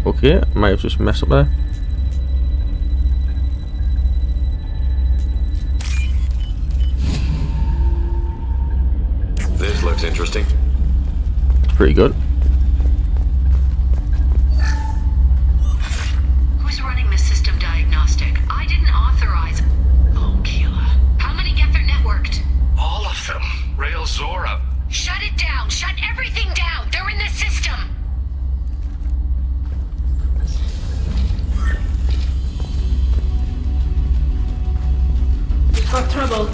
Okay, I might have just messed up there. This looks interesting. It's pretty good. Who's running the system diagnostic? I didn't authorize. Oh, Keela. How many Geth are networked? All of them. Rail Zora. Shut it down! Shut everything down! They're in the system! We've got trouble.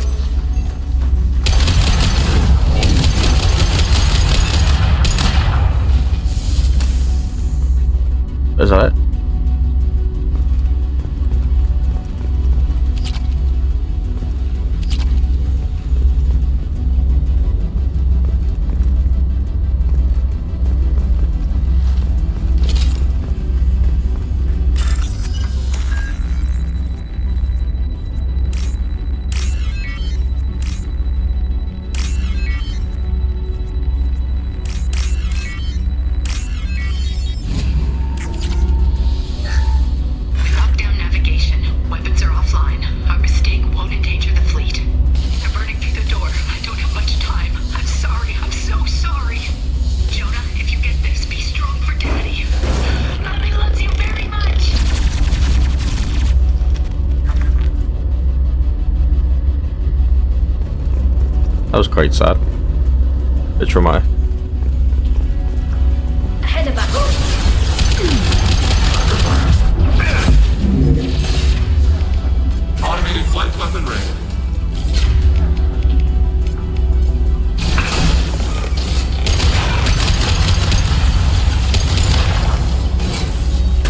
Is that it? That was quite sad. A bit traumatic. Ahead of us. Automated flight weapon ready.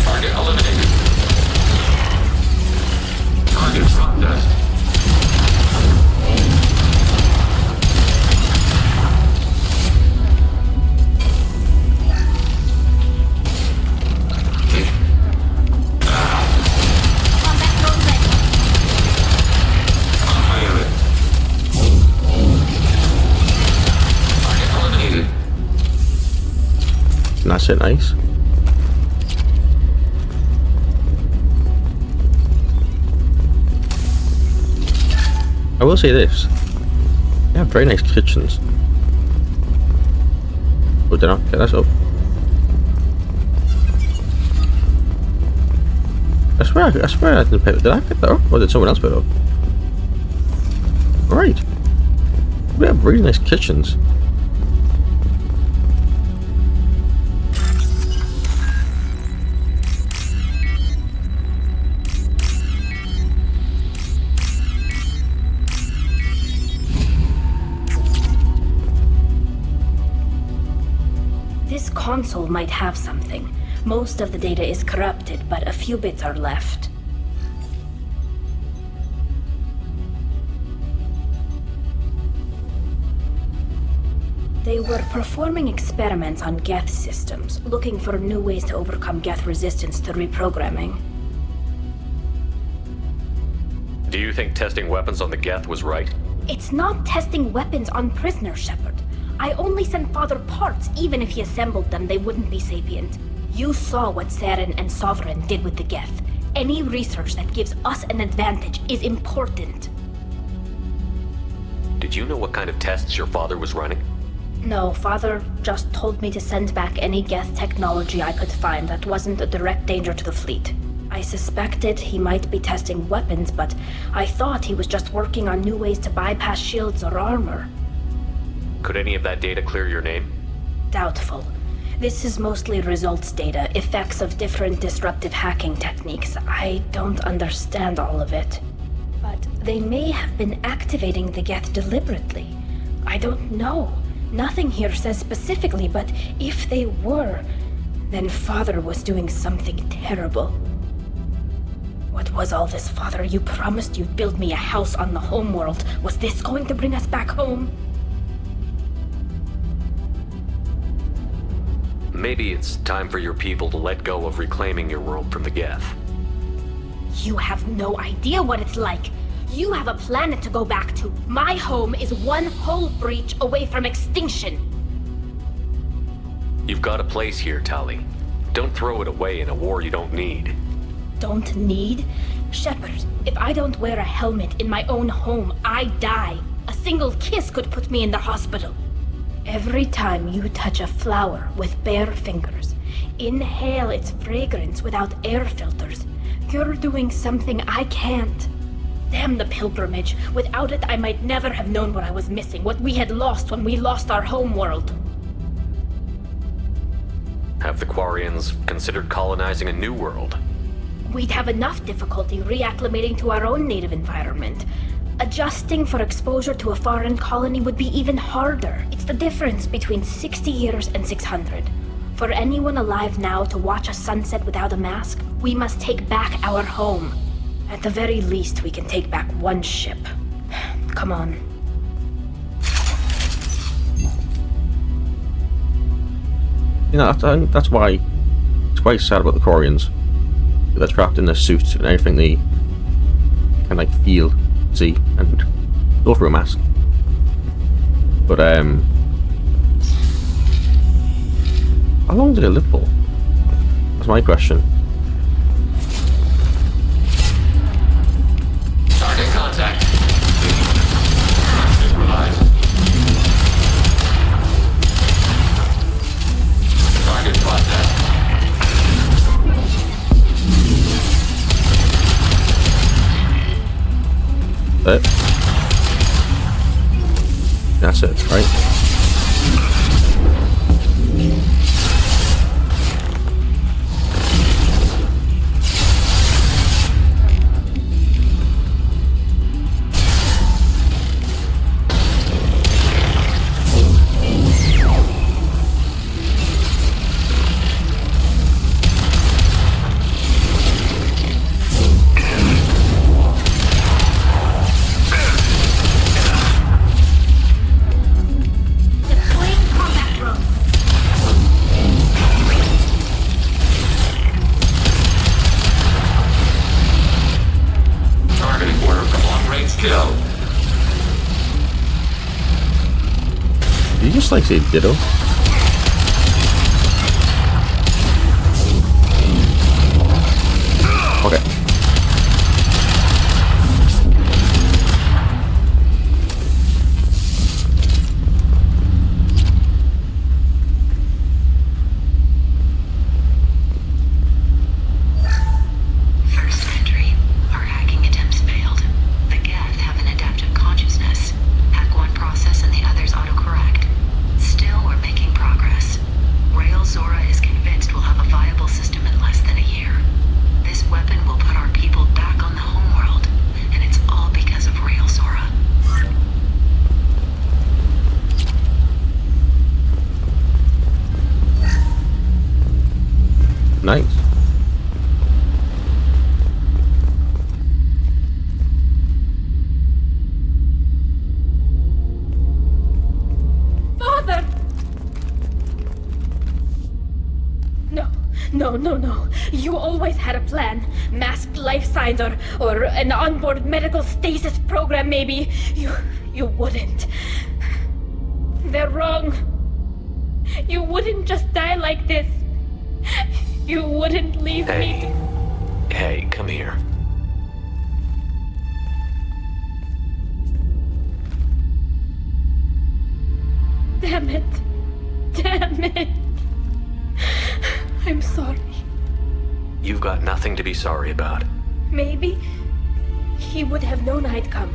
Target eliminated. Target front desk. That's it, nice. I will say this. They have very nice kitchens. Oh, did I not get that up? I swear I didn't pick it. Did I pick that up? Or did someone else pick it up? Alright. We have really nice kitchens. This console might have something. Most of the data is corrupted, but a few bits are left. They were performing experiments on Geth systems, looking for new ways to overcome Geth resistance to reprogramming. Do you think testing weapons on the Geth was right? It's not testing weapons on prisoners, Shepard. I only sent Father parts. Even if he assembled them, they wouldn't be sapient. You saw what Saren and Sovereign did with the Geth. Any research that gives us an advantage is important. Did you know what kind of tests your father was running? No, Father just told me to send back any Geth technology I could find that wasn't a direct danger to the fleet. I suspected he might be testing weapons, but I thought he was just working on new ways to bypass shields or armor. Could any of that data clear your name? Doubtful. This is mostly results data, effects of different disruptive hacking techniques. I don't understand all of it. But they may have been activating the Geth deliberately. I don't know. Nothing here says specifically, but if they were, then Father was doing something terrible. What was all this, Father? You promised you'd build me a house on the homeworld. Was this going to bring us back home? Maybe it's time for your people to let go of reclaiming your world from the Geth. You have no idea what it's like. You have a planet to go back to. My home is one hull breach away from extinction. You've got a place here, Tali. Don't throw it away in a war you don't need. Don't need? Shepard, if I don't wear a helmet in my own home, I die. A single kiss could put me in the hospital. Every time you touch a flower with bare fingers, inhale its fragrance without air filters, you're doing something I can't. Damn the pilgrimage. Without it, I might never have known what I was missing, what we had lost when we lost our homeworld. Have the Quarians considered colonizing a new world? We'd have enough difficulty reacclimating to our own native environment. Adjusting for exposure to a foreign colony would be even harder. It's the difference between 60 years and 600. For anyone alive now to watch a sunset without a mask, we must take back our home. At the very least, we can take back one ship. Come on. You know, that's why it's quite sad about the Quarians. They're trapped in their suit and everything they can like feel, see, and go through a mask. But how long did they live for? That's my question. Target contact. Neutralized. Target contact. That's it, right? Like say ditto. Okay. First entry. Our hacking attempts failed. The Geth have an adaptive consciousness. Hack one process and the others autocorrect. Still, we're making progress. Rail Zora is convinced we'll have a viable system in less than a year. This weapon will put our people back on the homeworld, and it's all because of Rail Zora. Nice. No. You always had a plan. Masked life signs or an onboard medical stasis program, maybe. You wouldn't. They're wrong. You wouldn't just die like this. You wouldn't leave me. Hey, come here. Damn it. Damn it. I'm sorry. You've got nothing to be sorry about. Maybe he would have known I'd come.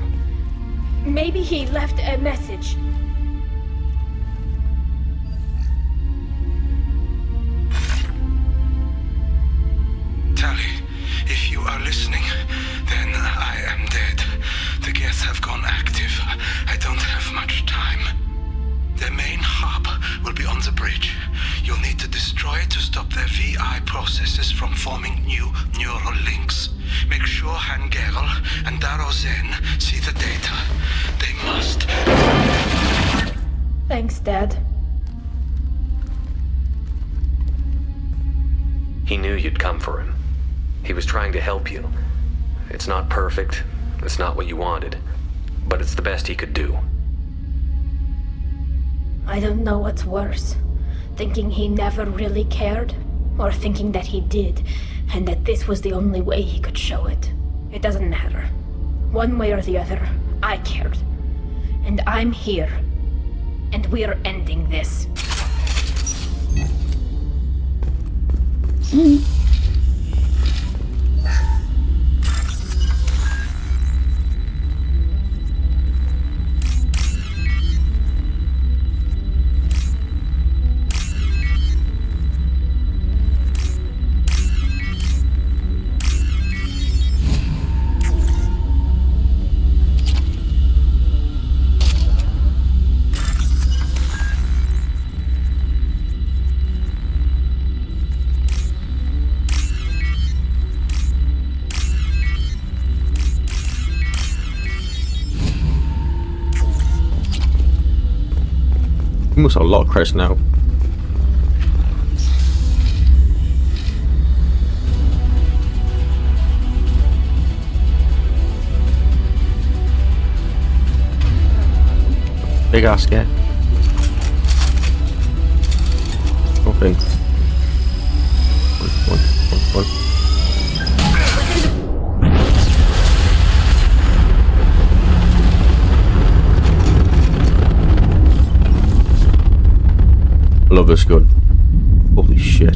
Maybe he left a message. Tali, if you are listening, then I am dead. The Geth have gone active. I don't have much time. Their main hub will be on the bridge. You'll need to destroy it to stop their VI processes from forming new neural links. Make sure Hangerel and Darozen see the data. They must. Thanks, Dad. He knew you'd come for him. He was trying to help you. It's not perfect. It's not what you wanted. But it's the best he could do. I don't know what's worse. Thinking he never really cared, or thinking that he did, and that this was the only way he could show it. It doesn't matter. One way or the other, I cared. And I'm here. And we're ending this. We must have a lot of credits now. Big ass get. Nothing. One. Love this gun. Holy shit.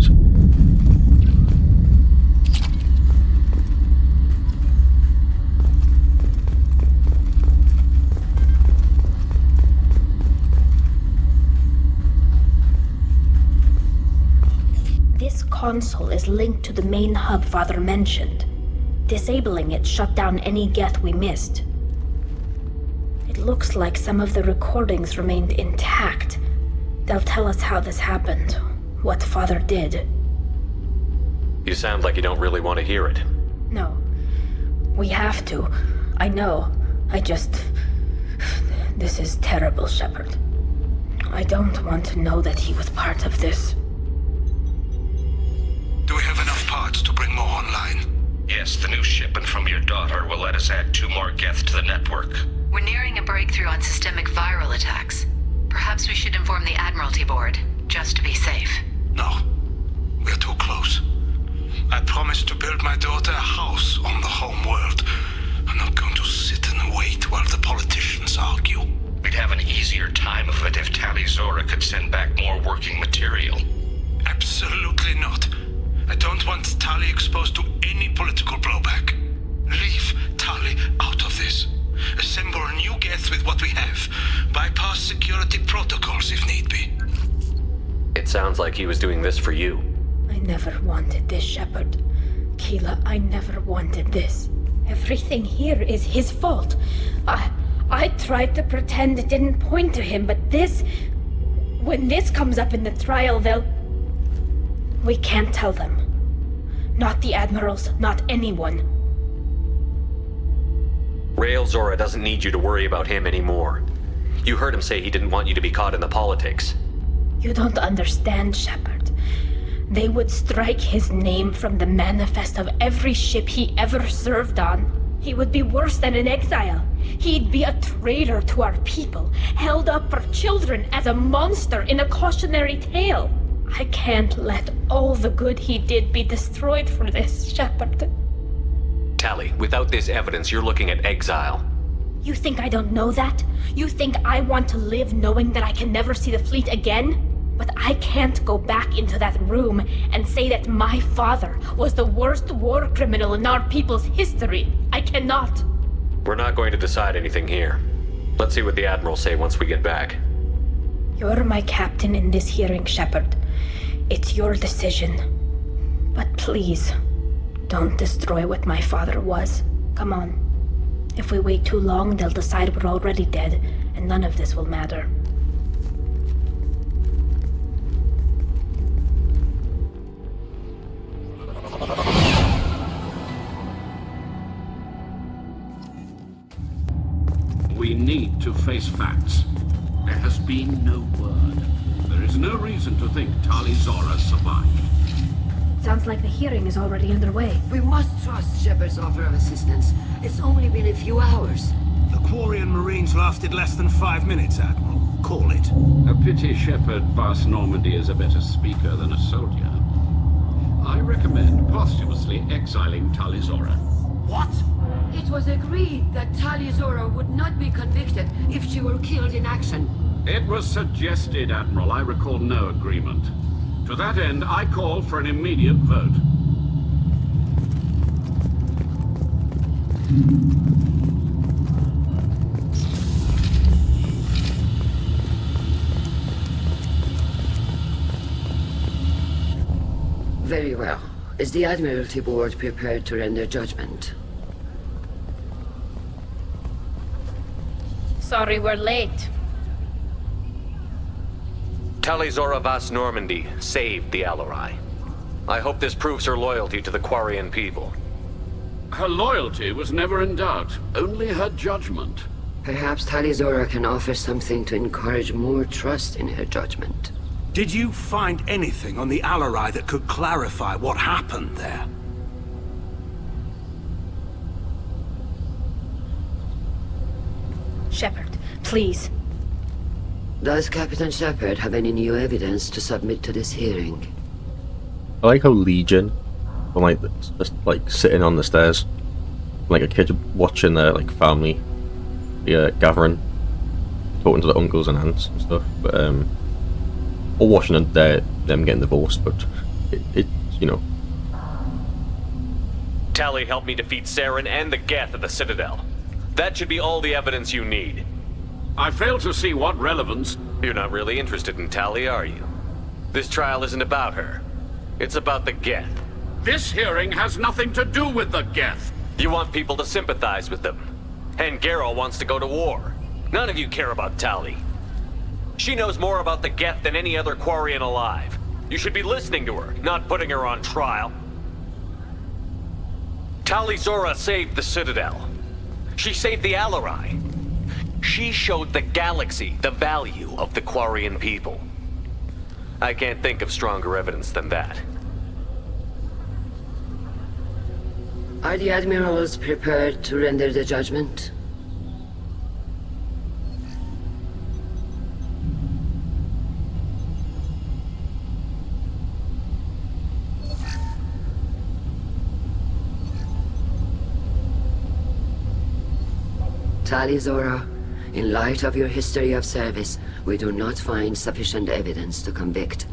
This console is linked to the main hub Father mentioned. Disabling it shut down any Geth we missed. It looks like some of the recordings remained intact. They'll tell us how this happened, what Father did. You sound like you don't really want to hear it. No. We have to. I know. This is terrible, Shepard. I don't want to know that he was part of this. Do we have enough parts to bring more online? Yes, the new shipment from your daughter will let us add 2 more Geth to the network. We're nearing a breakthrough on systemic viral attacks. Perhaps we should inform the Admiralty Board, just to be safe. No. We're too close. I promised to build my daughter a house on the home world. I'm not going to sit and wait while the politicians argue. We'd have an easier time of it if Tali Zora could send back more working material. Absolutely not. I don't want Tali exposed to any political blowback. Leave Tali out of this. Assemble new Geth with what we have. Bypass security protocols if need be. It sounds like he was doing this for you. I never wanted this, Shepard. Keela, I never wanted this. Everything here is his fault. I tried to pretend it didn't point to him, but this... When this comes up in the trial, they'll... We can't tell them. Not the Admirals, not anyone. Rael Zora doesn't need you to worry about him anymore. You heard him say he didn't want you to be caught in the politics. You don't understand, Shepard. They would strike his name from the manifest of every ship he ever served on. He would be worse than an exile. He'd be a traitor to our people, held up for children as a monster in a cautionary tale. I can't let all the good he did be destroyed for this, Shepard. Tali, without this evidence, you're looking at exile. You think I don't know that? You think I want to live knowing that I can never see the fleet again? But I can't go back into that room and say that my father was the worst war criminal in our people's history. I cannot. We're not going to decide anything here. Let's see what the Admiral say once we get back. You're my captain in this hearing, Shepard. It's your decision. But please, don't destroy what my father was. Come on. If we wait too long, they'll decide we're already dead, and none of this will matter. We need to face facts. There has been no word. There is no reason to think Tali Zora survived. Sounds like the hearing is already underway. We must trust Shepard's offer of assistance. It's only been a few hours. The Quarian Marines lasted less than 5 minutes, Admiral. Call it. A pity Shepard Vas Normandy is a better speaker than a soldier. I recommend posthumously exiling Tali Zora. What? It was agreed that Tali Zora would not be convicted if she were killed in action. It was suggested, Admiral. I recall no agreement. To that end, I call for an immediate vote. Very well. Is the Admiralty Board prepared to render judgment? Sorry we're late. Tali Zora Vas Normandy saved the Alarai. I hope this proves her loyalty to the Quarian people. Her loyalty was never in doubt, only her judgment. Perhaps Tali Zora can offer something to encourage more trust in her judgment. Did you find anything on the Alarai that could clarify what happened there? Shepard, please. Does Captain Shepard have any new evidence to submit to this hearing? I like how Legion, I'm like just like sitting on the stairs, like a kid watching their like family, gathering, talking to the uncles and aunts and stuff, but or watching them getting divorced. But it you know. Tali helped me defeat Saren and the Geth at the Citadel. That should be all the evidence you need. I fail to see what relevance. You're not really interested in Tali, are you? This trial isn't about her. It's about the Geth. This hearing has nothing to do with the Geth. You want people to sympathize with them. And Garrel wants to go to war. None of you care about Tali. She knows more about the Geth than any other Quarian alive. You should be listening to her, not putting her on trial. Tali Zora saved the Citadel. She saved the Alarai. She showed the galaxy the value of the Quarian people. I can't think of stronger evidence than that. Are the admirals prepared to render the judgment? Tali Zora, in light of your history of service, we do not find sufficient evidence to convict.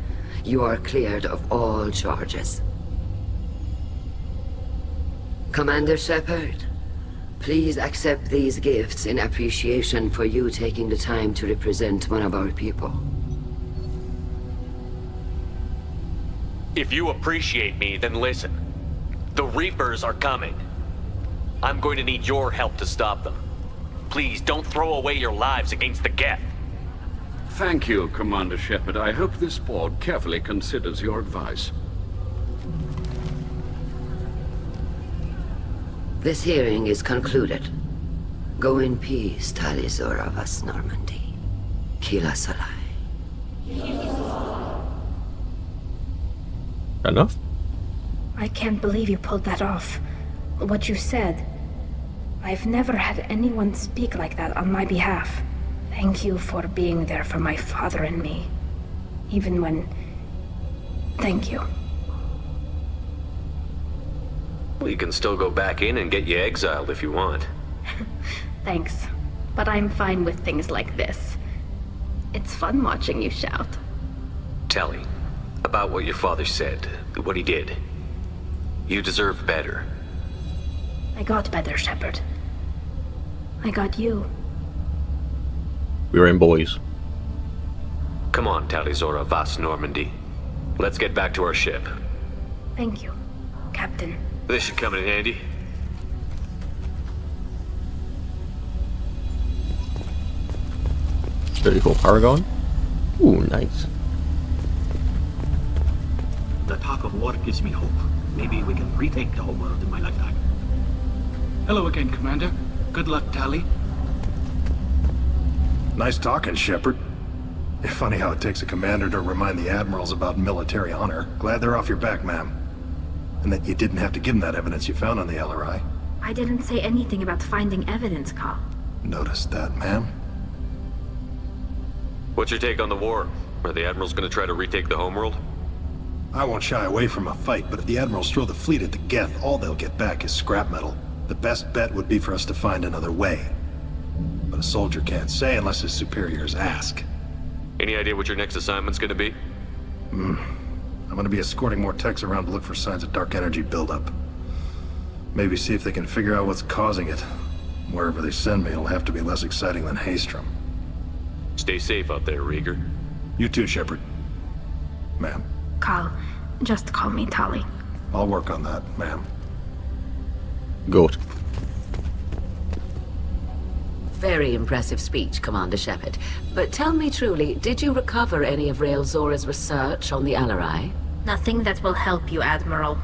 You are cleared of all charges. Commander Shepard, please accept these gifts in appreciation for you taking the time to represent one of our people. If you appreciate me, then listen. The Reapers are coming. I'm going to need your help to stop them. Please, don't throw away your lives against the Geth. Thank you, Commander Shepard. I hope this board carefully considers your advice. This hearing is concluded. Go in peace, Tali Zora Vas Normandy. Kila Salai. Enough? I can't believe you pulled that off. What you said. I've never had anyone speak like that on my behalf. Thank you for being there for my father and me. Even when... Thank you. We can still go back in and get you exiled if you want. Thanks. But I'm fine with things like this. It's fun watching you shout. Tali, about what your father said, what he did. You deserve better. I got better, Shepard. I got you. We were in boys. Come on, Tali Zora Vas Normandy. Let's get back to our ship. Thank you, Captain. This should come in handy. Very cool. Paragon. Ooh, nice. The talk of war gives me hope. Maybe we can retake the whole world in my lifetime. Hello again, Commander. Good luck, Tali. Nice talking, Shepard. Funny how it takes a commander to remind the admirals about military honor. Glad they're off your back, ma'am. And that you didn't have to give them that evidence you found on the LRI. I didn't say anything about finding evidence, Carl. Noticed that, ma'am. What's your take on the war? Are the admirals gonna try to retake the homeworld? I won't shy away from a fight, but if the admirals throw the fleet at the Geth, all they'll get back is scrap metal. The best bet would be for us to find another way. But a soldier can't say unless his superiors ask. Any idea what your next assignment's gonna be? I'm gonna be escorting more techs around to look for signs of dark energy buildup. Maybe see if they can figure out what's causing it. Wherever they send me, it'll have to be less exciting than Haystrom. Stay safe out there, Rieger. You too, Shepard. Ma'am. Carl, just call me Tali. I'll work on that, ma'am. Goat. Very impressive speech, Commander Shepard. But tell me truly, did you recover any of Rael Zora's research on the Alarai? Nothing that will help you, Admiral.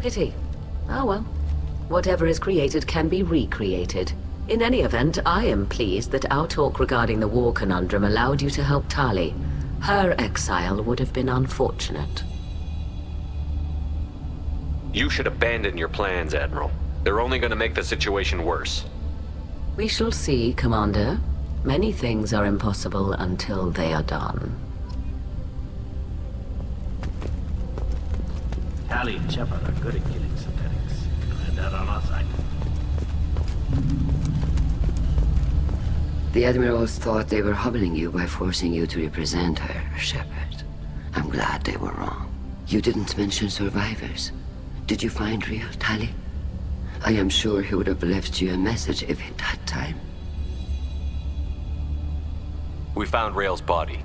Pity. Oh well. Whatever is created can be recreated. In any event, I am pleased that our talk regarding the war conundrum allowed you to help Tali. Her exile would have been unfortunate. You should abandon your plans, Admiral. They're only gonna make the situation worse. We shall see, Commander. Many things are impossible until they are done. Tali and Shepard are good at killing synthetics. And they're on our side. The Admirals thought they were humbling you by forcing you to represent her, Shepard. I'm glad they were wrong. You didn't mention survivors. Did you find real Tali? I am sure he would have left you a message if he'd had time. We found Rael's body.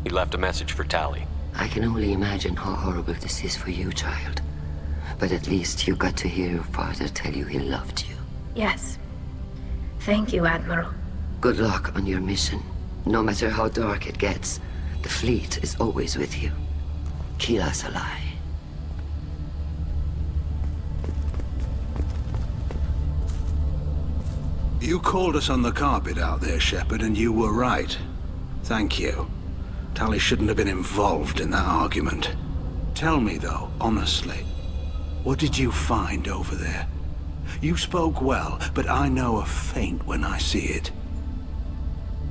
He left a message for Tali. I can only imagine how horrible this is for you, child. But at least you got to hear your father tell you he loved you. Yes. Thank you, Admiral. Good luck on your mission. No matter how dark it gets, the fleet is always with you. Keep us alive. You called us on the carpet out there, Shepard, and you were right. Thank you. Tali shouldn't have been involved in that argument. Tell me, though, honestly, what did you find over there? You spoke well, but I know a feint when I see it.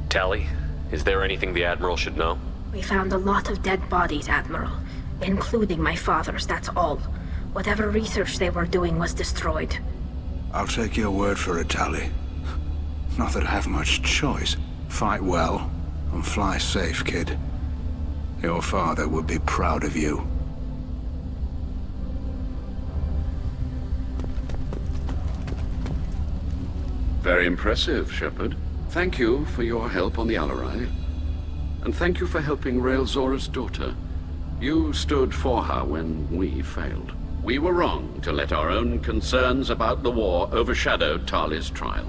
Tali, is there anything the Admiral should know? We found a lot of dead bodies, Admiral. Including my father's, that's all. Whatever research they were doing was destroyed. I'll take your word for it, Tali. Not that I have much choice. Fight well, and fly safe, kid. Your father would be proud of you. Very impressive, Shepard. Thank you for your help on the Alarai. And thank you for helping Rael Zora's daughter. You stood for her when we failed. We were wrong to let our own concerns about the war overshadow Tali's trial.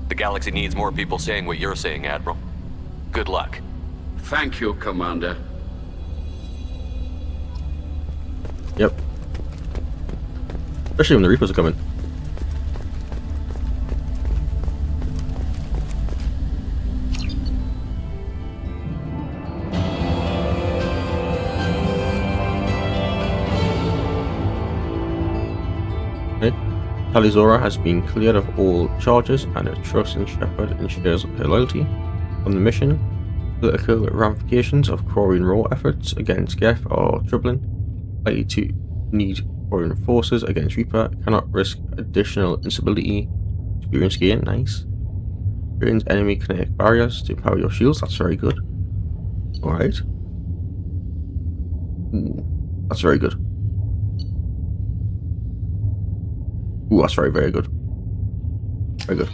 The galaxy needs more people saying what you're saying, Admiral. Good luck. Thank you, Commander. Yep. Especially when the Reapers are coming. Tali has been cleared of all charges, and her trust in Shepard ensures her loyalty. On the mission, political ramifications of Quarian Raw efforts against Geth are troubling. Likely to need foreign forces against Reaper, cannot risk additional instability. Experience gain, nice. Drains enemy kinetic barriers to power your shields, that's very good. Alright. Ooh, that's very good. Ooh, that's very, very good. Very good.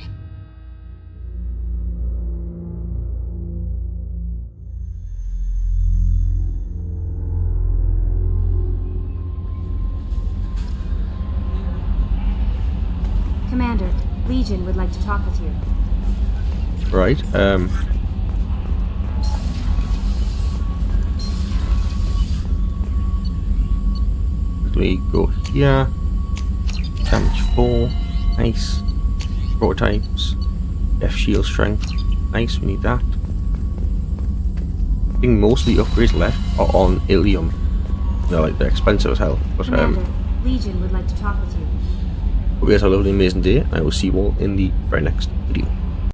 Commander, Legion would like to talk with you. Right, we go here. Damage 4, nice. Prototypes, F shield strength, nice, we need that. I think most of the upgrades left are on Ilium. They're like, they're expensive as hell. But Commander, Legion would like to talk with you. hope you guys have a lovely amazing day, and I will see you all in the very next video.